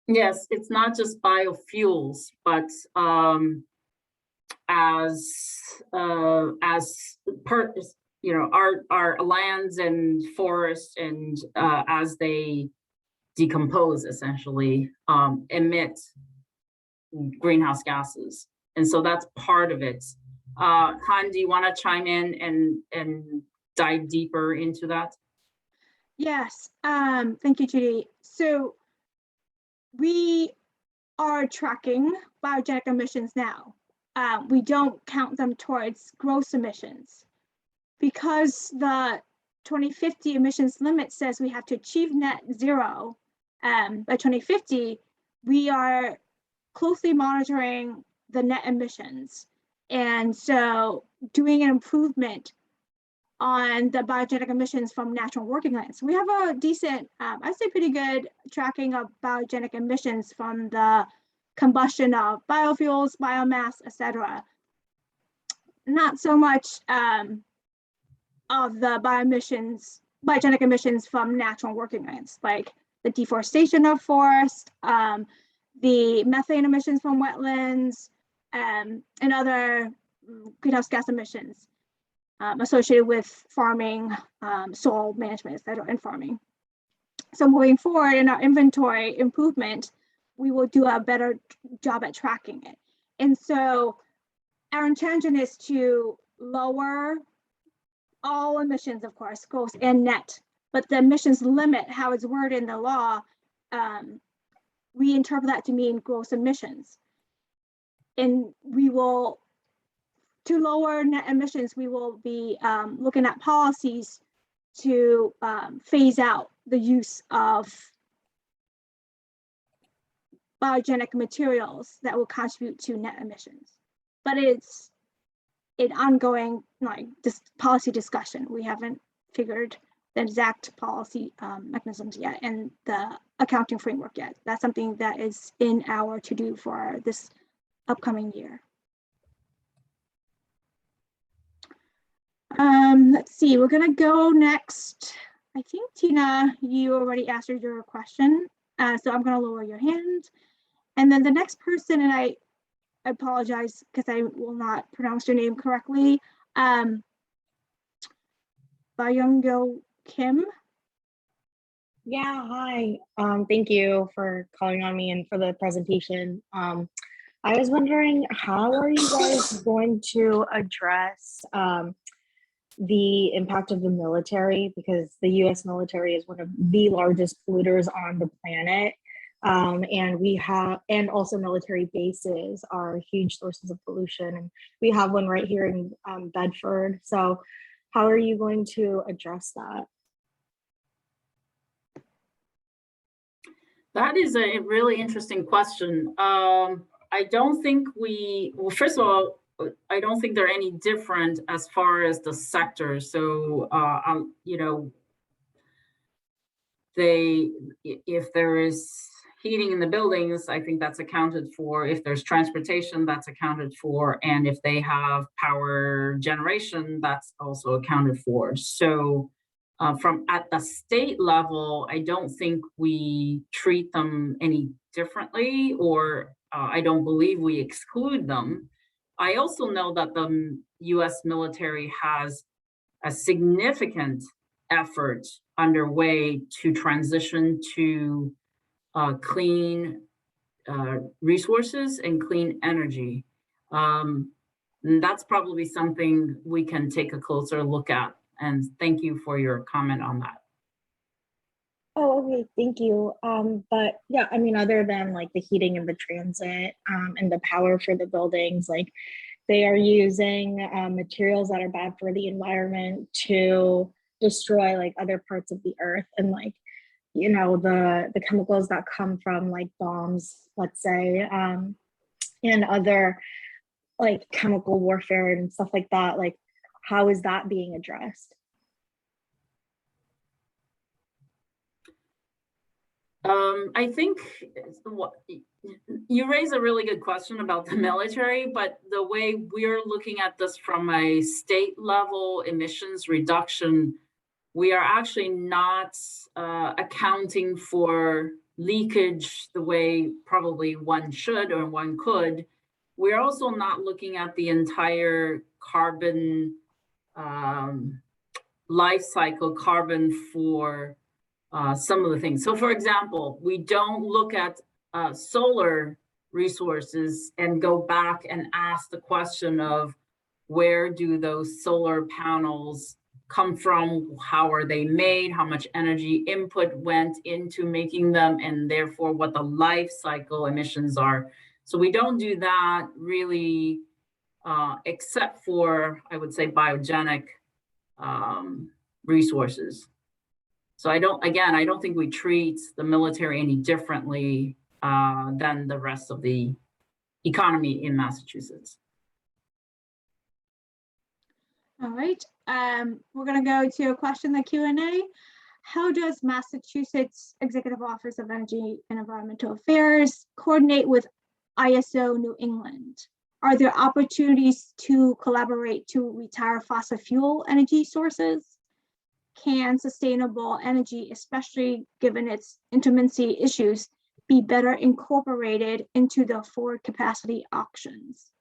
Yes, it's not just biofuels, but our lands and forests and as they decompose, essentially emit greenhouse gases, and so that's part of it. Han, do you want to chime in and dive deeper into that? Yes, thank you, Judy. So we are tracking biogenic emissions now. We don't count them towards gross emissions because the 2050 emissions limit says we have to achieve net zero by 2050. We are closely monitoring the net emissions. And so doing an improvement on the biogenic emissions from natural working lands. We have a decent, I'd say pretty good tracking of biogenic emissions from the combustion of biofuels, biomass, etc. Not so much of the biogenic emissions from natural working lands, like the deforestation of forest, the methane emissions from wetlands, and other greenhouse gas emissions associated with farming, soil management, etc., and farming. So moving forward in our inventory improvement, we will do a better job at tracking it. And so our intention is to lower all emissions, of course, gross and net, but the emissions limit, how it's worded in the law, we interpret that to mean gross emissions. And we will, to lower net emissions, we will be looking at policies to phase out the use of biogenic materials that will contribute to net emissions. But it's an ongoing policy discussion. We haven't figured the exact policy mechanisms yet and the accounting framework yet. That's something that is in our to-do for this upcoming year. Let's see, we're gonna go next. I think Tina, you already answered your question. So I'm gonna lower your hand. And then the next person, and I apologize because I will not pronounce your name correctly. Byung-Go Kim. Yeah, hi. Thank you for calling on me and for the presentation. I was wondering, how are you guys going to address the impact of the military? Because the US military is one of the largest polluters on the planet. And also military bases are huge sources of pollution. And we have one right here in Bedford. So how are you going to address that? That is a really interesting question. I don't think well, first of all, I don't think they're any different as far as the sector. So, you know, if there is heating in the buildings, I think that's accounted for. If there's transportation, that's accounted for. And if they have power generation, that's also accounted for. So from at the state level, I don't think we treat them any differently, or I don't believe we exclude them. I also know that the US military has a significant effort underway to transition to clean resources and clean energy. And that's probably something we can take a closer look at. And thank you for your comment on that. Oh, okay, thank you. But yeah, I mean, other than like the heating and the transit and the power for the buildings, like they are using materials that are bad for the environment to destroy like other parts of the earth, and like, you know, the chemicals that come from like bombs, let's say, and other like chemical warfare and stuff like that. Like, how is that being addressed? I think you raise a really good question about the military, but the way we're looking at this from a state level emissions reduction, we are actually not accounting for leakage the way probably one should or one could. We're also not looking at the entire carbon life cycle, carbon for some of the things. So for example, we don't look at solar resources and go back and ask the question of where do those solar panels come from, how are they made, how much energy input went into making them, and therefore what the life cycle emissions are. So we don't do that really, except for, I would say, biogenic resources. So I don't think we treat the military any differently than the rest of the economy in Massachusetts. All right, we're gonna go to a question, the Q&A. How does Massachusetts Executive Office of Energy and Environmental Affairs coordinate with ISO New England? Are there opportunities to collaborate to retire fossil fuel energy sources? Can sustainable energy, especially given its intermittency issues, be better incorporated into the forward capacity auctions?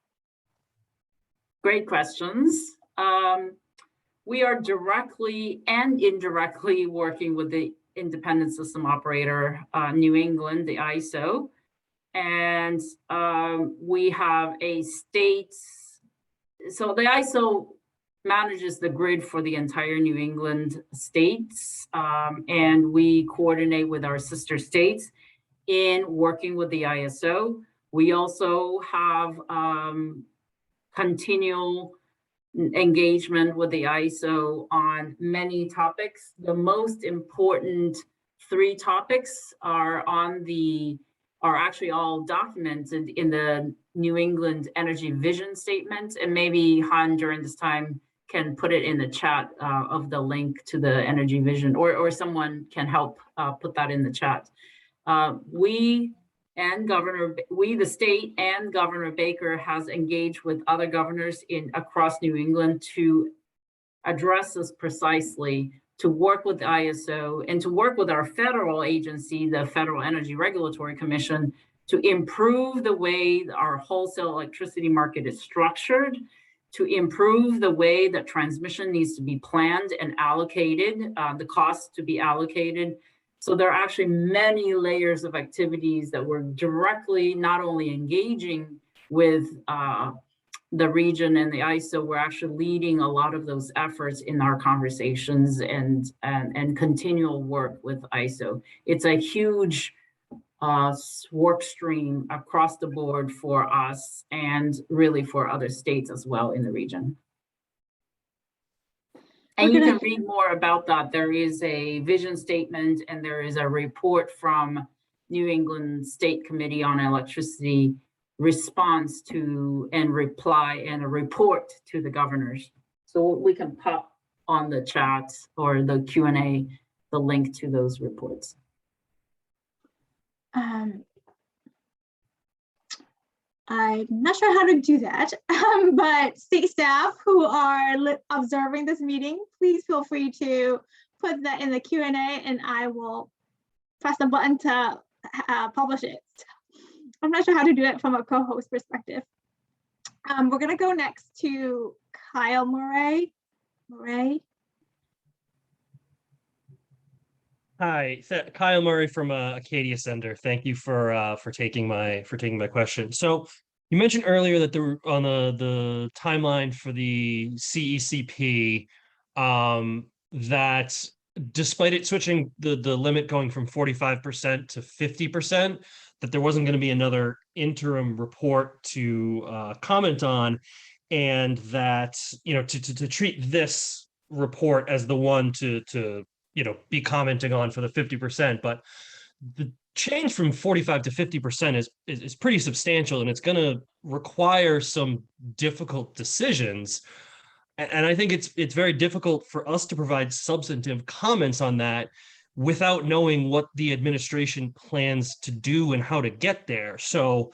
Great questions. We are directly and indirectly working with the independent system operator, New England, the ISO. And we have a state, so the ISO manages the grid for the entire New England states, and we coordinate with our sister states in working with the ISO. We also have continual engagement with the ISO on many topics. The most important 3 topics are actually all documented in the New England Energy Vision Statement. And maybe Han during this time can put it in the chat of the link to the Energy Vision, or someone can help put that in the chat. We, the state and Governor Baker has engaged with other governors across New England to address this precisely, to work with the ISO and to work with our federal agency, the Federal Energy Regulatory Commission, to improve the way our wholesale electricity market is structured, to improve the way that transmission needs to be planned and allocated, the costs to be allocated. So there are actually many layers of activities that we're directly not only engaging with the region and the ISO, we're actually leading a lot of those efforts in our conversations and continual work with ISO. It's a huge work stream across the board for us and really for other states as well in the region. And you can read more about that. There is a vision statement and there is a report from New England State Committee on Electricity response to and reply and a report to the governors. So we can pop on the chat or the Q&A, the link to those reports. I'm not sure how to do that, but state staff who are observing this meeting, please feel free to put that in the Q&A and I will press the button to publish it. I'm not sure how to do it from a co-host perspective. We're going to go next to Kyle Murray. Hi, Kyle Murray from Acadia Center. Thank you for taking my question. So you mentioned earlier that on the timeline for the CECP, that despite it switching the limit going from 45% to 50%, that there wasn't going to be another interim report to comment on, and that to treat this report as the one to be commenting on for the 50%, but the change from 45 to 50% is pretty substantial, and it's going to require some difficult decisions. And I think it's very difficult for us to provide substantive comments on that without knowing what the administration plans to do and how to get there. So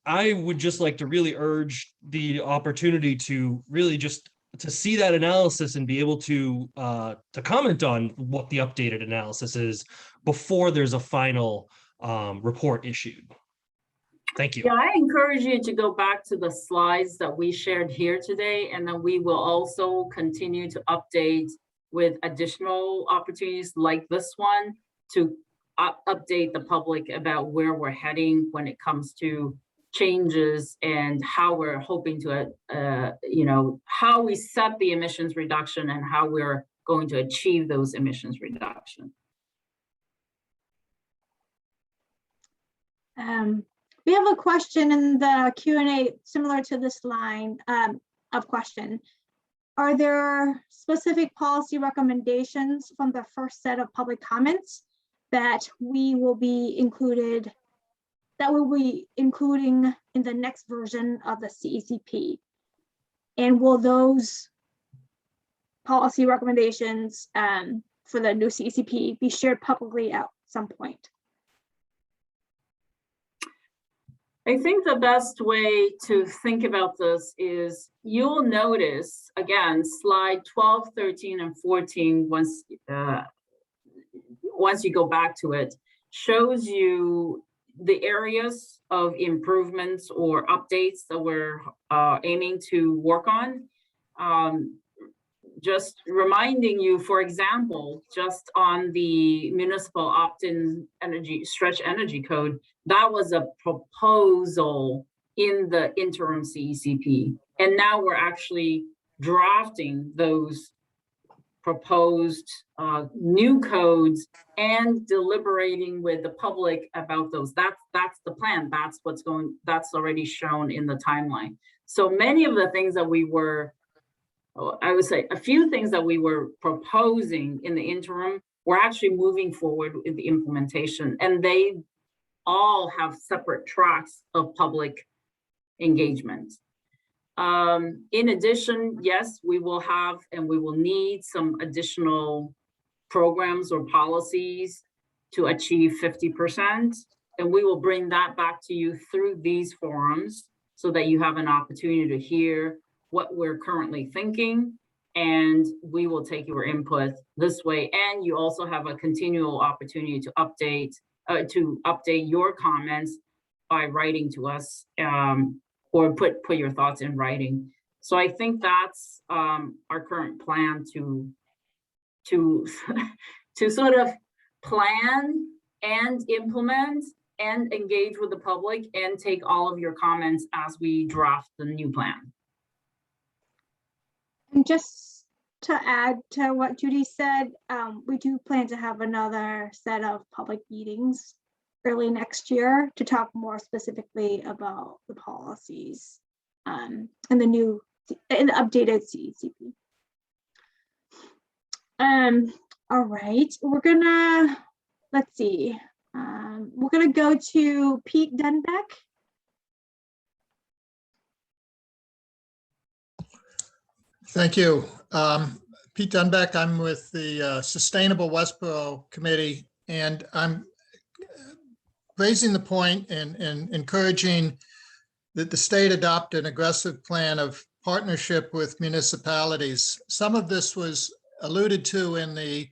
I would just like to really urge the opportunity to really just to see that analysis and be able to comment on what the updated analysis is before there's a final report issued. Thank you. Yeah, I encourage you to go back to the slides that we shared here today, and then we will also continue to update with additional opportunities like this one to update the public about where we're heading when it comes to changes and how we're hoping to, how we set the emissions reduction and how we're going to achieve those emissions reduction. We have a question in the Q&A similar to this line of question. Are there specific policy recommendations from the first set of public comments that we'll be including in the next version of the CECP? And will those policy recommendations for the new CECP be shared publicly at some point? I think the best way to think about this is you'll notice, again, slide 12, 13, and 14, once you go back to it, shows you the areas of improvements or updates that we're aiming to work on. Just reminding you, for example, just on the municipal opt-in stretch energy code, that was a proposal in the interim CECP. And now we're actually drafting those proposed new codes and deliberating with the public about those. That's the plan. That's already shown in the timeline. So many of the things that we were, I would say a few things that we were proposing in the interim, we're actually moving forward with the implementation, and they all have separate tracks of public engagement. In addition, yes, we will have and we will need some additional programs or policies to achieve 50%. And we will bring that back to you through these forums so that you have an opportunity to hear what we're currently thinking, and we will take your input this way. And you also have a continual opportunity to update your comments by writing to us, or put your thoughts in writing. So I think that's our current plan to sort of plan and implement and engage with the public and take all of your comments as we draft the new plan. And just to add to what Judy said, we do plan to have another set of public meetings early next year to talk more specifically about the policies and the updated CECP. All right, we're gonna, let's see, we're gonna go to Pete Dunbeck. Thank you. Pete Dunbeck, I'm with the Sustainable Westboro Committee, and I'm raising the point and encouraging that the state adopt an aggressive plan of partnership with municipalities. Some of this was alluded to in the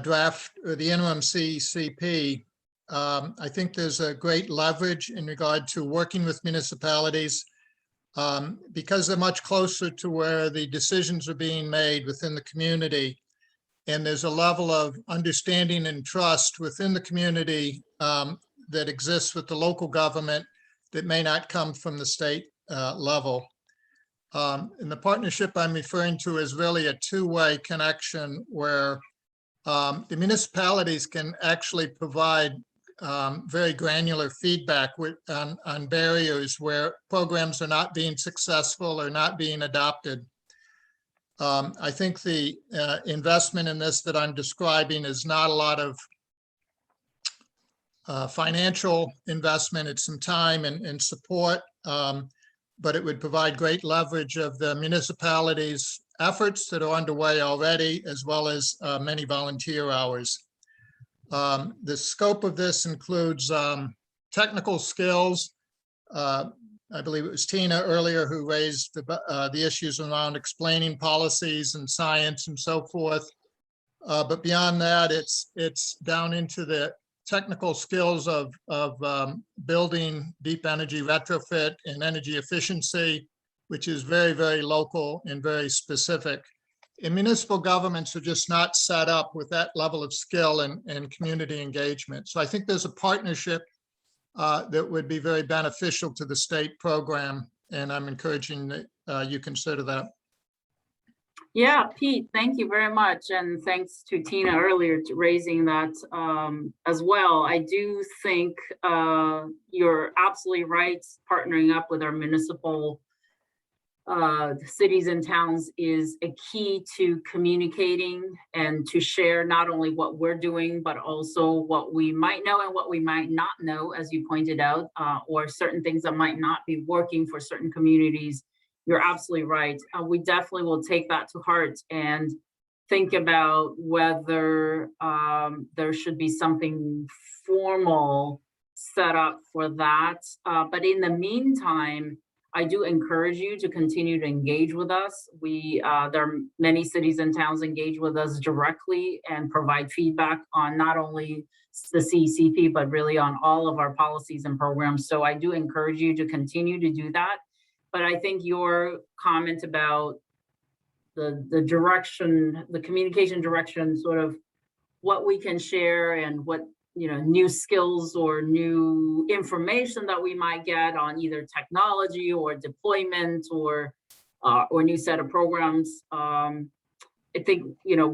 draft or the interim CCP. I think there's a great leverage in regard to working with municipalities because they're much closer to where the decisions are being made within the community. And there's a level of understanding and trust within the community that exists with the local government that may not come from the state level. And the partnership I'm referring to is really a two-way connection where the municipalities can actually provide very granular feedback on barriers where programs are not being successful or not being adopted. I think the investment in this that I'm describing is not a lot of financial investment. It's some time and support, but it would provide great leverage of the municipalities' efforts that are underway already, as well as many volunteer hours. The scope of this includes technical skills. I believe it was Tina earlier who raised the issues around explaining policies and science and so forth. But beyond that, it's down into the technical skills of building deep energy retrofit and energy efficiency, which is very, very local and very specific. And municipal governments are just not set up with that level of skill and community engagement. So I think there's a partnership that would be very beneficial to the state program, and I'm encouraging that you consider that. Yeah, Pete, thank you very much. And thanks to Tina earlier to raising that as well. I do think you're absolutely right. Partnering up with our municipal cities and towns is a key to communicating and to share not only what we're doing, but also what we might know and what we might not know, as you pointed out, or certain things that might not be working for certain communities. You're absolutely right. We definitely will take that to heart and think about whether there should be something formal set up for that. But in the meantime, I do encourage you to continue to engage with us. There are many cities and towns engage with us directly and provide feedback on not only the CCP, but really on all of our policies and programs. So I do encourage you to continue to do that. But I think your comment about the direction, the communication direction, sort of what we can share and what, new skills or new information that we might get on either technology or deployment or or new set of programs. I think, you know,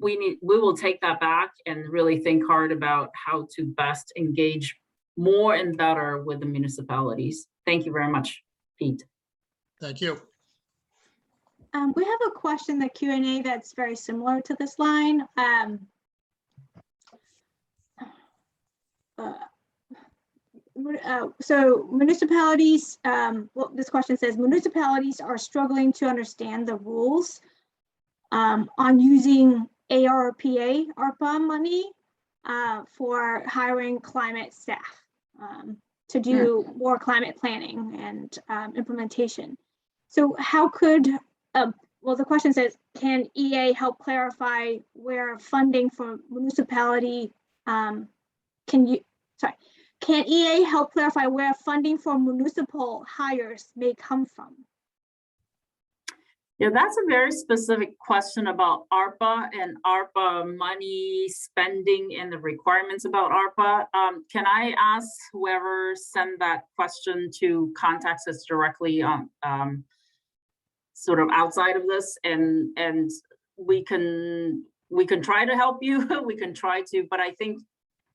we will take that back and really think hard about how to best engage more and better with the municipalities. Thank you very much, Pete. Thank you. We have a question in the Q&A that's very similar to this line. So municipalities, well, this question says, municipalities are struggling to understand the rules on using ARPA money for hiring climate staff to do more climate planning and implementation. So how could, well, the question says, can EA help clarify where funding for municipality, can EA help clarify where funding for municipal hires may come from? Yeah, that's a very specific question about ARPA and ARPA money spending and the requirements about ARPA. Can I ask whoever sent that question to contact us directly on sort of outside of this, and we can try to help you. We can try to, but I think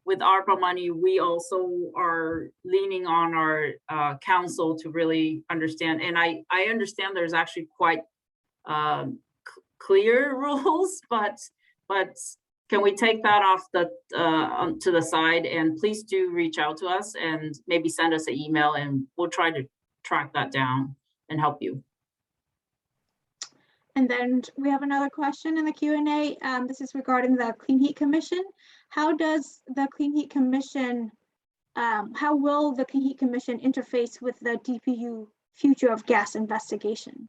with ARPA money, we also are leaning on our council to really understand. And I understand there's actually quite clear rules, but can we take that off the to the side, and please do reach out to us and maybe send us an email, and we'll try to track that down and help you. And then we have another question in the Q&A. This is regarding the Clean Heat Commission. How does the Clean Heat Commission, how will the Clean Heat Commission interface with the DPU Future of Gas investigation?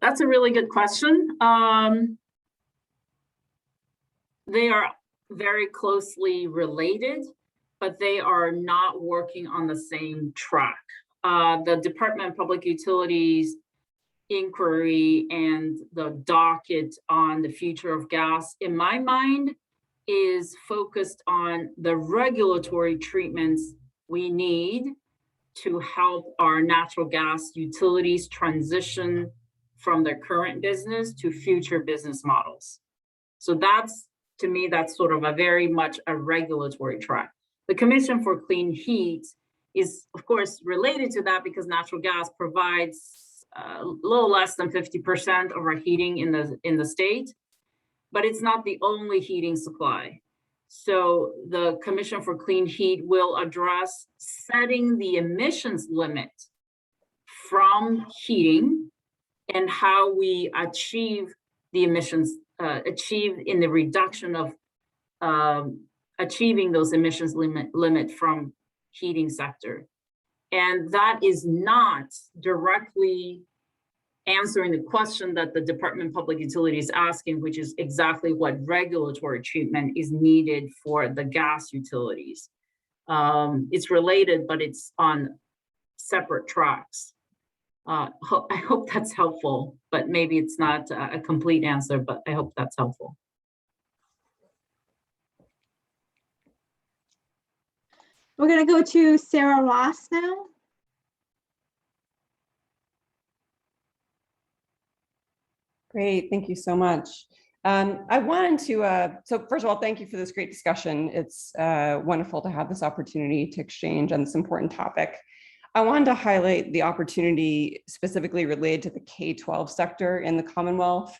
That's a really good question. They are very closely related, but they are not working on the same track. The Department of Public Utilities inquiry and the docket on the future of gas, in my mind, is focused on the regulatory treatments we need to help our natural gas utilities transition from their current business to future business models. So that's, to me, that's sort of a very much a regulatory track. The Commission for Clean Heat is, of course, related to that because natural gas provides a little less than 50% of our heating in the state, but it's not the only heating supply. So the Commission for Clean Heat will address setting the emissions limit from heating and how we achieve the emissions, achieve in the reduction of achieving those emissions limit from heating sector. And that is not directly answering the question that the Department of Public Utilities is asking, which is exactly what regulatory treatment is needed for the gas utilities. It's related, but it's on separate tracks. I hope that's helpful, but maybe it's not a complete answer, but I hope that's helpful. We're going to go to Sarah Ross now. Great, thank you so much. I wanted to, so first of all, thank you for this great discussion. It's wonderful to have this opportunity to exchange on this important topic. I wanted to highlight the opportunity specifically related to the K-12 sector in the Commonwealth.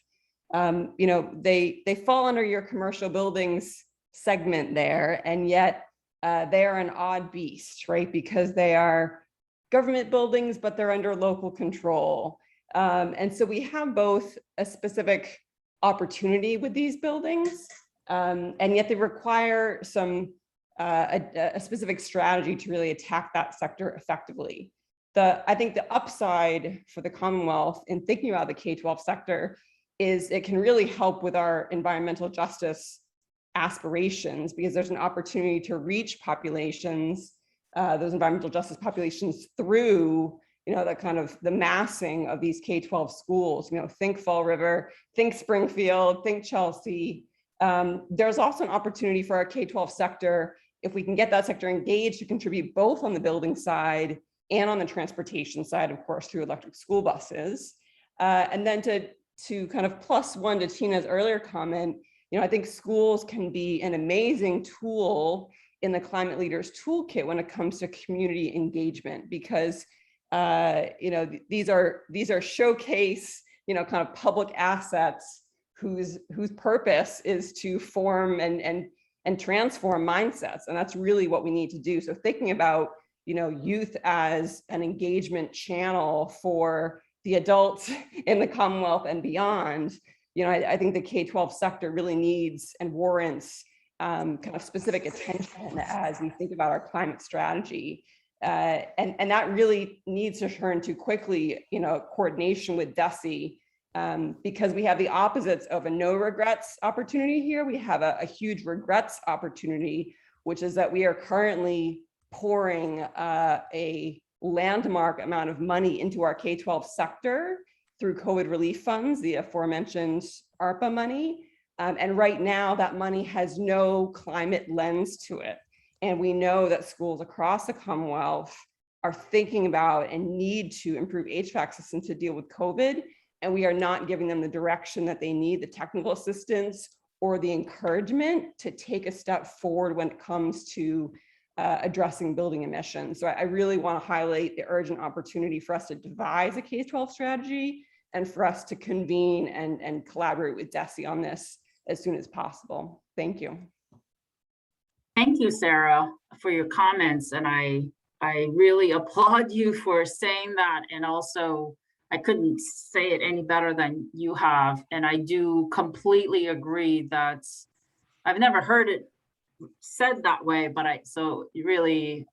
You know, they fall under your commercial buildings segment there, and yet they are an odd beast, right? Because they are government buildings, but they're under local control. And so we have both a specific opportunity with these buildings, and yet they require some a specific strategy to really attack that sector effectively. I think the upside for the Commonwealth in thinking about the K-12 sector is it can really help with our environmental justice aspirations, because there's an opportunity to reach populations, those environmental justice populations, through the kind of the massing of these K-12 schools. Think Fall River, think Springfield, think Chelsea. There's also an opportunity for our K-12 sector, if we can get that sector engaged, to contribute both on the building side and on the transportation side, of course, through electric school buses. And then to kind of plus one to Tina's earlier comment, I think schools can be an amazing tool in the Climate Leaders Toolkit when it comes to community engagement, because these are showcase, kind of public assets whose purpose is to form and transform mindsets. And that's really what we need to do. So thinking about, youth as an engagement channel for the adults in the Commonwealth and beyond, I think the K-12 sector really needs and warrants kind of specific attention as we think about our climate strategy. And that really needs to turn to quickly, coordination with DESE, because we have the opposites of a no regrets opportunity here. We have a huge regrets opportunity, which is that we are currently pouring a landmark amount of money into our K-12 sector through COVID relief funds, the aforementioned ARPA money. And right now that money has no climate lens to it. And we know that schools across the Commonwealth are thinking about and need to improve HVAC systems to deal with COVID. And we are not giving them the direction that they need, the technical assistance or the encouragement to take a step forward when it comes to addressing building emissions. So I really want to highlight the urgent opportunity for us to devise a K-12 strategy and for us to convene and collaborate with DESE on this as soon as possible. Thank you. Thank you, Sarah, for your comments. And I really applaud you for saying that. And also, I couldn't say it any better than you have. And I do completely agree that I've never heard it said that way, but so really,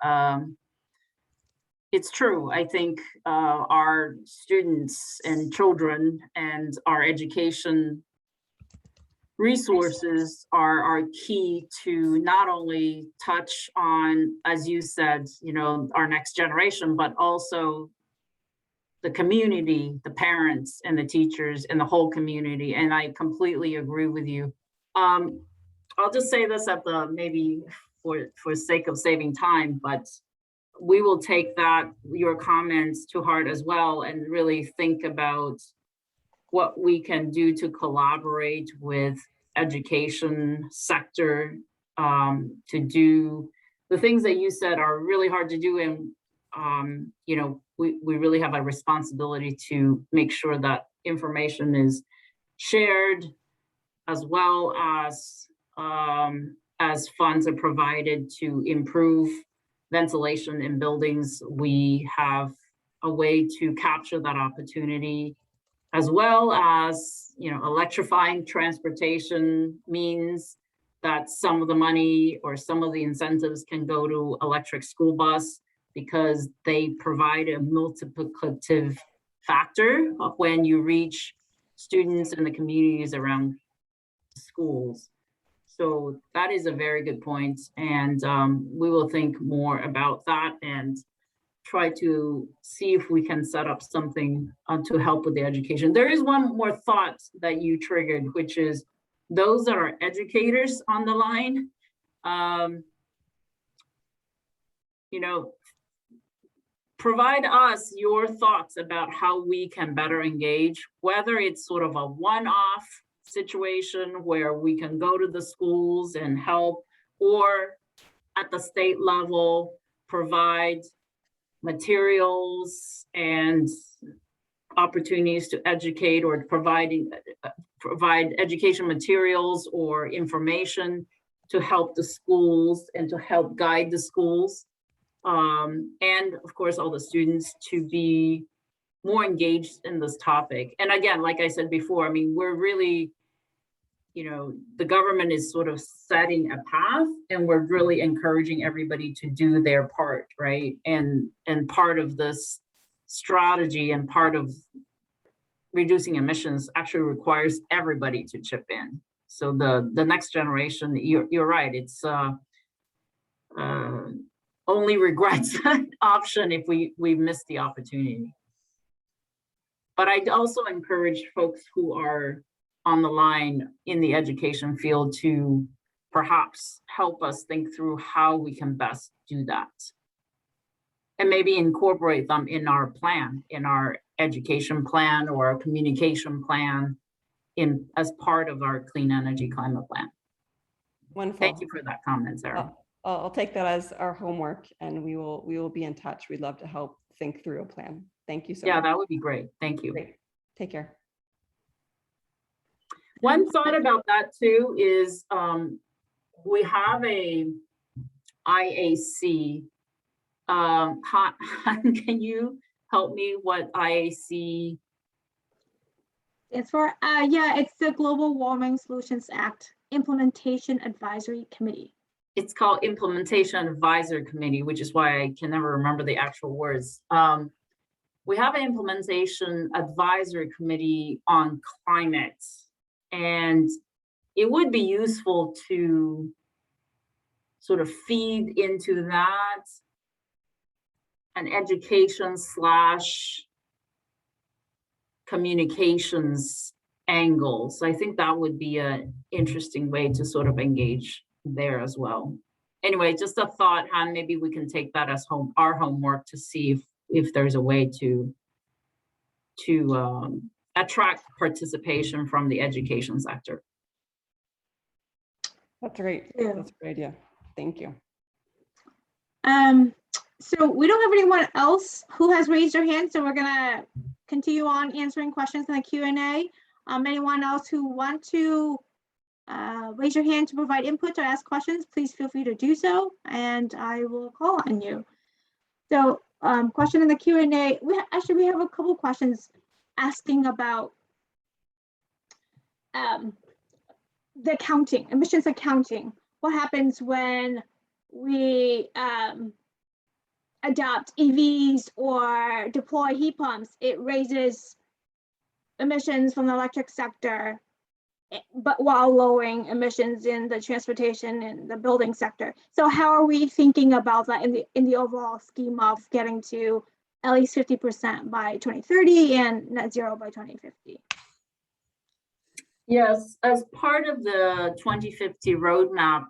it's true. I think our students and children and our education resources are key to not only touch on, as you said, our next generation, but also the community, the parents and the teachers and the whole community. And I completely agree with you. I'll just say this at the maybe for sake of saving time, but we will take your comments to heart as well and really think about what we can do to collaborate with education sector to do the things that you said are really hard to do. And we really have a responsibility to make sure that information is shared, as well as funds are provided to improve ventilation in buildings. We have a way to capture that opportunity, as well as electrifying transportation means that some of the money or some of the incentives can go to electric school bus, because they provide a multiplicative factor of when you reach students in the communities around schools. So that is a very good point. And we will think more about that and try to see if we can set up something to help with the education. There is one more thought that you triggered, which is those that are educators on the line, provide us your thoughts about how we can better engage, whether it's sort of a one-off situation where we can go to the schools and help, or at the state level, provide materials and opportunities to educate, or provide education materials or information to help the schools and to help guide the schools. And of course, all the students to be more engaged in this topic. And again, like I said before, we're really, the government is sort of setting a path, and we're really encouraging everybody to do their part, right? And part of this strategy and part of reducing emissions actually requires everybody to chip in. So the next generation, you're right, it's only regrets option if we miss the opportunity. But I'd also encourage folks who are on the line in the education field to perhaps help us think through how we can best do that. And maybe incorporate them in our plan, in our education plan or a communication plan as part of our clean energy climate plan. Wonderful. Thank you for that comment, Sarah. I'll take that as our homework, and we will be in touch. We'd love to help think through a plan. Thank you so Yeah, much. that would be great. Thank you. Great. Take care. One thought about that too is we have a IAC. Can you help me what IAC? It's for, yeah, it's the Global Warming Solutions Act Implementation Advisory Committee. It's called Implementation Advisory Committee, which is why I can never remember the actual words. We have an Implementation Advisory Committee on climate, and it would be useful to sort of feed into that an education / communications angle. So I think that would be an interesting way to sort of engage there as well. Anyway, just a thought, Han, maybe we can take that as our homework to see if there's a way to attract participation from the education sector. That's great. Yeah. That's a great idea. Thank you. So we don't have anyone else who has raised their hand, so we're gonna continue on answering questions in the Q&A. Anyone else who want to raise your hand to provide input or ask questions, please feel free to do so, and I will call on you. So question in the Q&A, we have a couple questions asking about the accounting, emissions accounting. What happens when we adopt EVs or deploy heat pumps? It raises emissions from the electric sector, but while lowering emissions in the transportation and the building sector. So how are we thinking about that in the overall scheme of getting to at least 50% by 2030 and net zero by 2050? Yes, as part of the 2050 roadmap,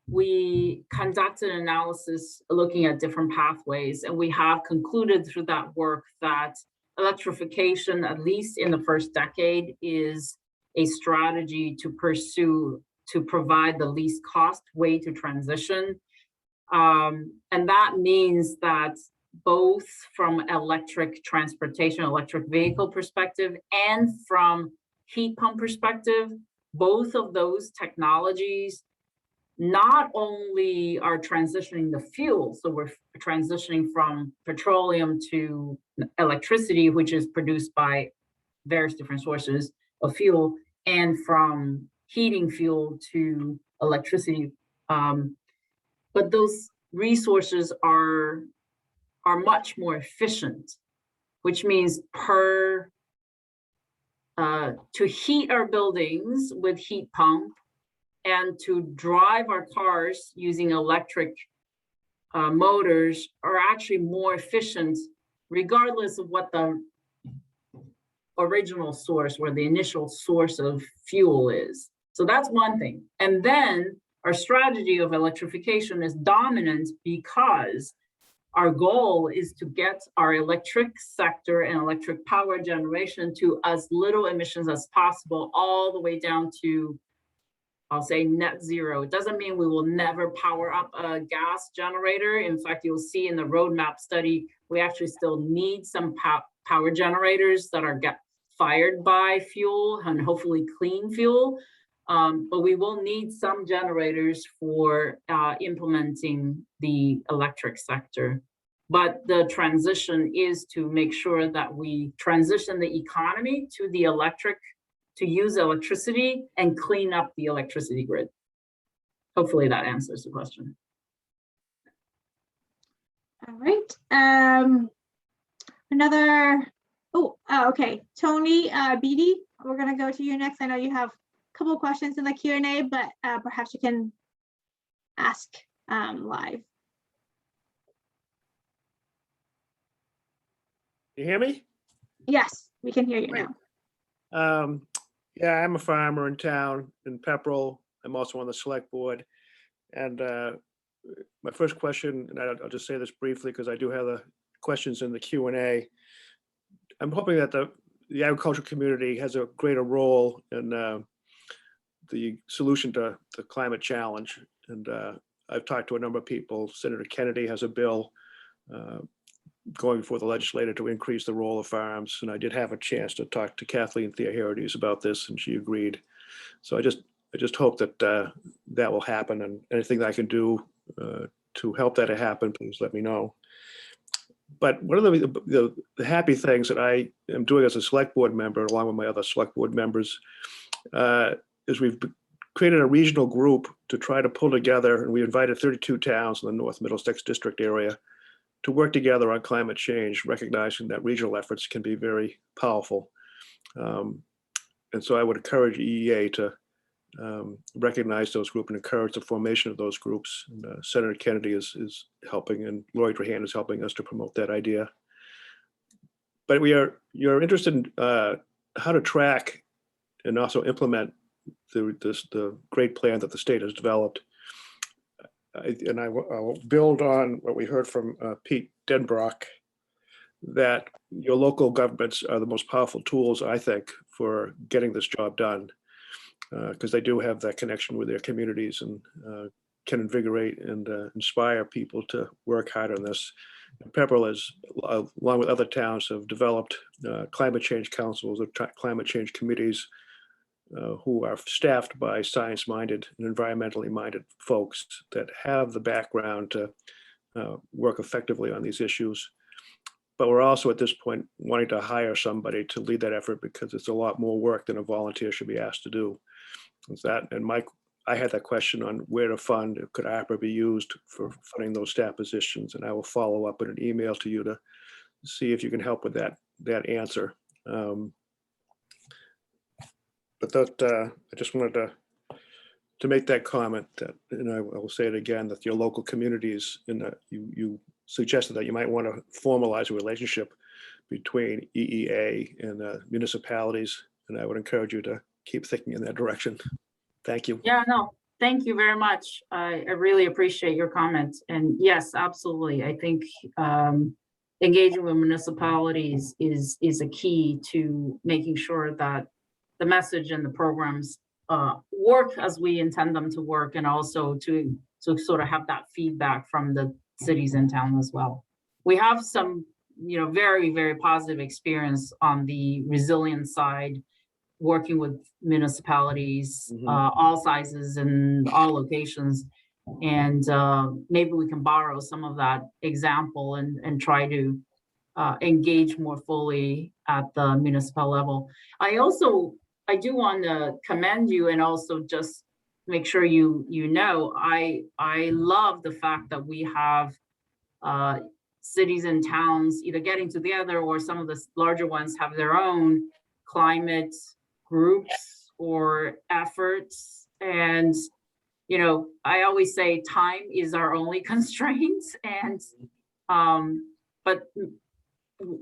we conducted analysis looking at different pathways, and we have concluded through that work that electrification, at least in the first decade, is a strategy to pursue to provide the least cost way to transition. And that means that both from electric transportation, electric vehicle perspective, and from heat pump perspective, both of those technologies not only are transitioning the fuel, so we're transitioning from petroleum to electricity, which is produced by various different sources of fuel, and from heating fuel to electricity. But those resources are much more efficient, which means to heat our buildings with heat pump and to drive our cars using electric motors are actually more efficient, regardless of what the original source or the initial source of fuel is. So that's one thing. And then our strategy of electrification is dominant because our goal is to get our electric sector and electric power generation to as little emissions as possible, all the way down to, I'll say, net zero. It doesn't mean we will never power up a gas generator. In fact, you'll see in the roadmap study, we actually still need some power generators that are fired by fuel and hopefully clean fuel. But we will need some generators for implementing the electric sector. But the transition is to make sure that we transition the economy to the electric, to use electricity and clean up the electricity grid. Hopefully that answers the question. All right. Okay. Tony Beatty, we're gonna go to you next. I know you have a couple of questions in the Q&A, but perhaps you can ask live. You hear me? Yes, we can hear you now. Yeah, I'm a farmer in town in Pepperell. I'm also on the select board. And my first question, and I'll just say this briefly because I do have the questions in the Q&A. I'm hoping that the agricultural community has a greater role in the solution to the climate challenge. And I've talked to a number of people. Senator Kennedy has a bill going before the legislature to increase the role of farms. And I did have a chance to talk to Kathleen Theoharides about this, and she agreed. So I just hope that that will happen, and anything that I can do to help that to happen, please let me know. But one of the happy things that I am doing as a select board member, along with my other select board members, is we've created a regional group to try to pull together, and we invited 32 towns in the North Middlesex district area to work together on climate change, recognizing that regional efforts can be very powerful. And so I would encourage EEA to recognize those groups and encourage the formation of those groups. And, Senator Kennedy is helping, and Lloyd Rahan is helping us to promote that idea. But you're interested in how to track and also implement the great plan that the state has developed. I'll build on what we heard from Pete Denbrock, that your local governments are the most powerful tools, I think, for getting this job done, because they do have that connection with their communities and can invigorate and inspire people to work hard on this. And Pepperell is, along with other towns, have developed climate change councils or climate change committees who are staffed by science-minded and environmentally minded folks that have the background to work effectively on these issues. But we're also at this point wanting to hire somebody to lead that effort, because it's a lot more work than a volunteer should be asked to do. And Mike, I had that question on where to fund. Could ARPA be used for funding those staff positions? And I will follow up in an email to you to see if you can help with that answer. But that I just wanted to make that comment, that, and I will say it again, that your local communities, you suggested that you might want to formalize a relationship between EEA and municipalities, and I would encourage you to keep thinking in that direction. Thank you. Yeah, no, thank you very much. I really appreciate your comments. And yes, absolutely. I think engaging with municipalities is a key to making sure that the message and the programs work as we intend them to work, and also to sort of have that feedback from the cities and town as well. We have some, very, very positive experience on the resilience side, working with municipalities, all sizes and all locations. And maybe we can borrow some of that example and try to engage more fully at the municipal level. I do want to commend you, and also just make sure I love the fact that we have cities and towns either getting together, or some of the larger ones have their own climate groups or efforts. And I always say time is our only constraint, and but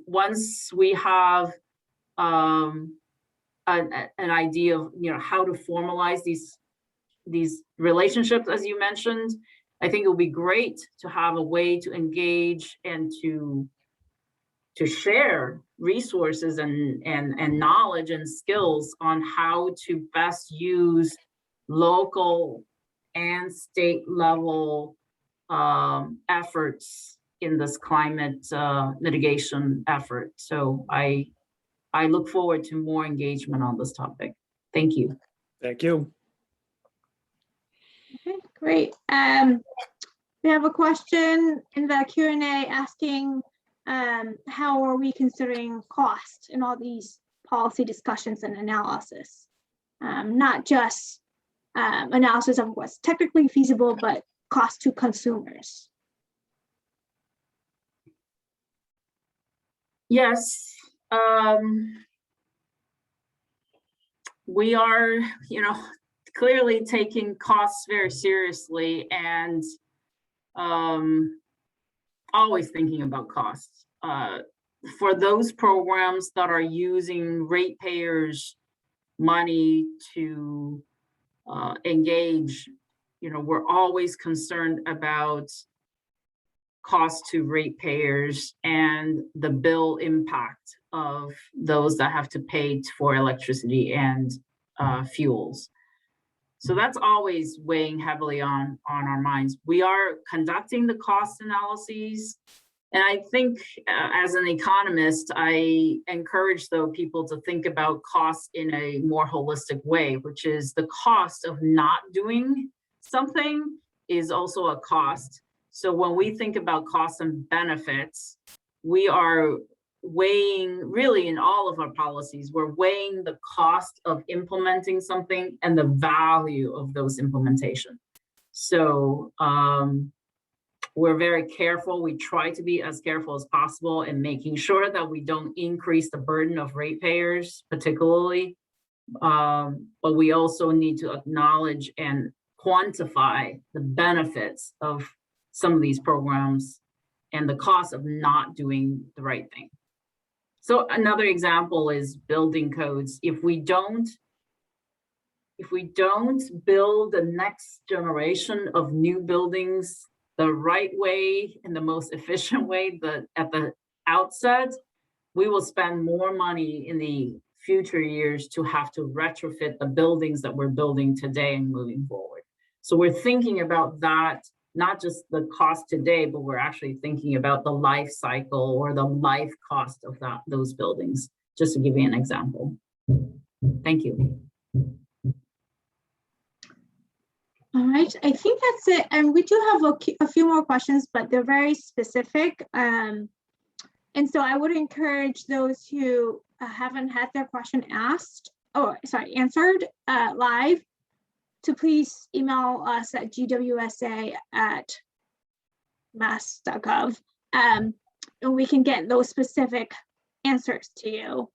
once we have an idea of how to formalize these relationships, as you mentioned, I think it would be great to have a way to engage and to share resources and knowledge and skills on how to best use local and state level efforts in this climate mitigation effort. So I look forward to more engagement on this topic. Thank you. Thank you. Okay, great. We have a question in the Q&A asking how are we considering cost in all these policy discussions and analysis? Not just analysis of what's technically feasible, but cost to consumers. Yes. We are, clearly taking costs very seriously, and always thinking about costs. For those programs that are using ratepayers' money to engage, we're always concerned about cost to ratepayers and the bill impact of those that have to pay for electricity and fuels. So that's always weighing heavily on our minds. We are conducting the cost analyses. And I think as an economist, I encourage though people to think about costs in a more holistic way, which is the cost of not doing something is also a cost. So when we think about costs and benefits, we are weighing, really in all of our policies, we're weighing the cost of implementing something and the value of those implementation. So we're very careful. We try to be as careful as possible in making sure that we don't increase the burden of ratepayers, particularly. But we also need to acknowledge and quantify the benefits of some of these programs and the cost of not doing the right thing. So another example is building codes. If we don't build the next generation of new buildings the right way, in the most efficient way, at the outset, we will spend more money in the future years to have to retrofit the buildings that we're building today and moving forward. So we're thinking about that, not just the cost today, but we're actually thinking about the life cycle or the life cost of those buildings, just to give you an example. Thank you. All right, I think that's it. And we do have a few more questions, but they're very specific. And so I would encourage those who haven't had their question answered live to please email us at gwsa@mass.gov, and we can get those specific answers to you.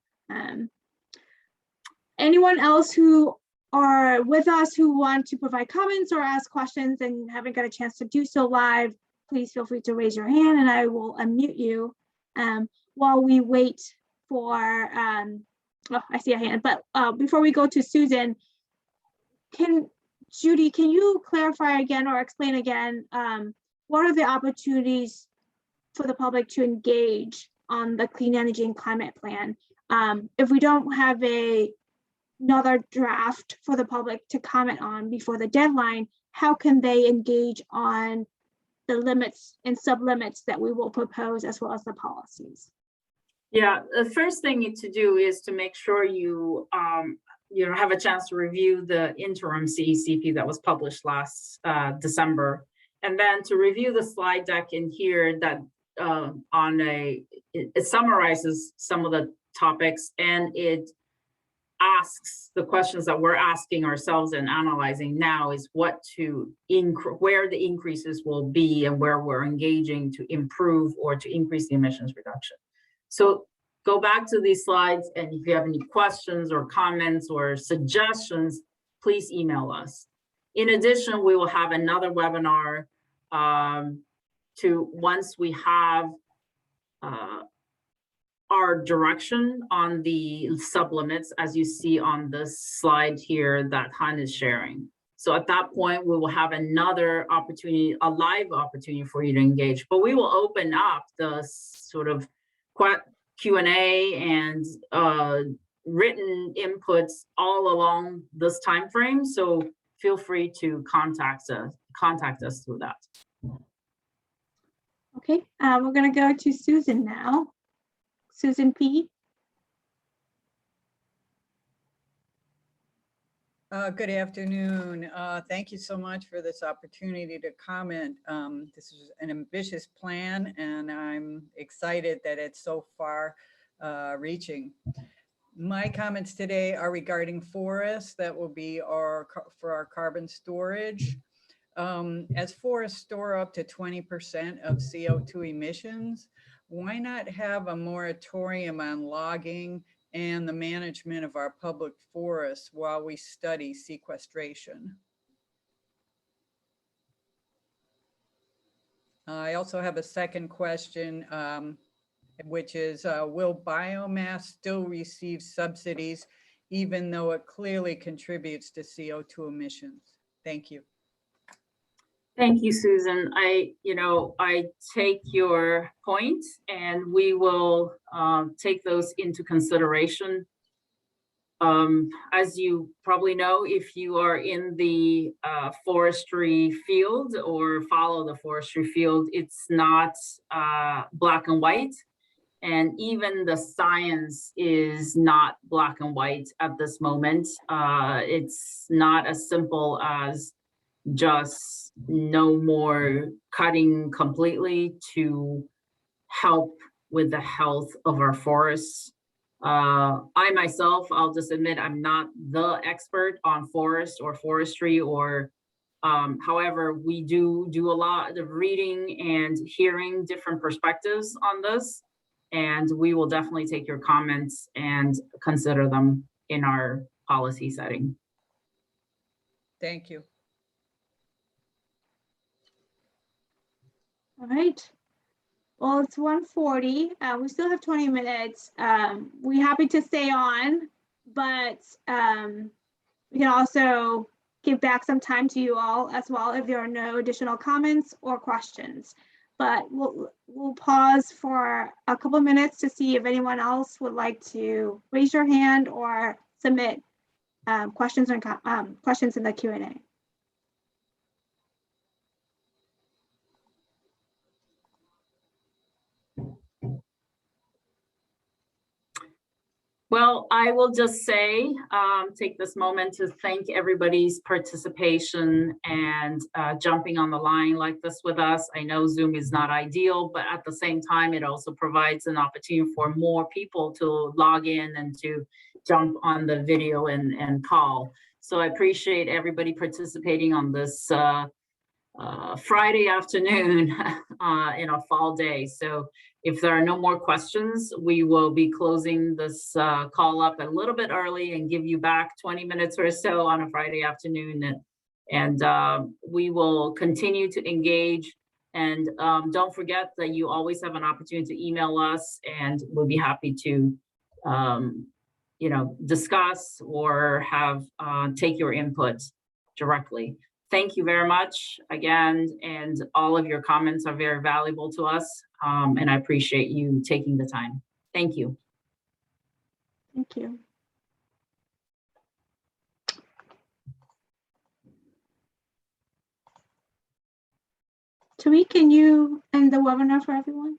Anyone else who are with us who want to provide comments or ask questions and haven't got a chance to do so live, please feel free to raise your hand and I will unmute you while we wait for, oh, I see a hand, but before we go to Susan, Judy, can you clarify again or explain again, what are the opportunities for the public to engage on the clean energy and climate plan? If we don't have another draft for the public to comment on before the deadline, how can they engage on the limits and sub-limits that we will propose as well as the policies? Yeah, the first thing to do is to make sure you have a chance to review the interim CECP that was published last December, and then to review the slide deck in here that it summarizes some of the topics and it asks the questions that we're asking ourselves and analyzing now is where the increases will be and where we're engaging to improve or to increase the emissions reduction. So go back to these slides, and if you have any questions or comments or suggestions, please email us. In addition, we will have another webinar once we have our direction on the sublimits, as you see on this slide here that Han is sharing. So at that point, we will have another opportunity, a live opportunity for you to engage, but we will open up the sort of Q&A and written inputs all along this time frame. So feel free to contact us through that. Okay, we're going to go to Susan now. Susan P. Good afternoon. Thank you so much for this opportunity to comment. This is an ambitious plan, and I'm excited that it's so far reaching. My comments today are regarding forests that will be for our carbon storage. As forests store up to 20% of CO2 emissions, why not have a moratorium on logging and the management of our public forests while we study sequestration? I also have a second question, which is, will biomass still receive subsidies even though it clearly contributes to CO2 emissions? Thank you. Thank you, Susan. I take your point, and we will take those into consideration. As you probably know, if you are in the forestry field or follow the forestry field, it's not black and white. And even the science is not black and white at this moment. It's not as simple as just no more cutting completely to help with the health of our forests. I myself, I'll just admit, I'm not the expert on forest or forestry, or however, we do a lot of reading and hearing different perspectives on this, and we will definitely take your comments and consider them in our policy setting. Thank you. All right. Well, it's 1:40. We still have 20 minutes. We're happy to stay on, but we can also give back some time to you all as well if there are no additional comments or questions. But we'll pause for a couple minutes to see if anyone else would like to raise your hand or submit questions in the Q&A. Well, I will just say, take this moment to thank everybody's participation and jumping on the line like this with us. I know Zoom is not ideal, but at the same time, it also provides an opportunity for more people to log in and to jump on the video and call. So I appreciate everybody participating on this Friday afternoon in a fall day. So if there are no more questions, we will be closing this call up a little bit early and give you back 20 minutes or so on a Friday afternoon. And we will continue to engage. And don't forget that you always have an opportunity to email us, and we'll be happy to discuss or have take your input directly. Thank you very much again, and all of your comments are very valuable to us, and I appreciate you taking the time. Thank you. Thank you. Tariq, can you end the webinar for everyone?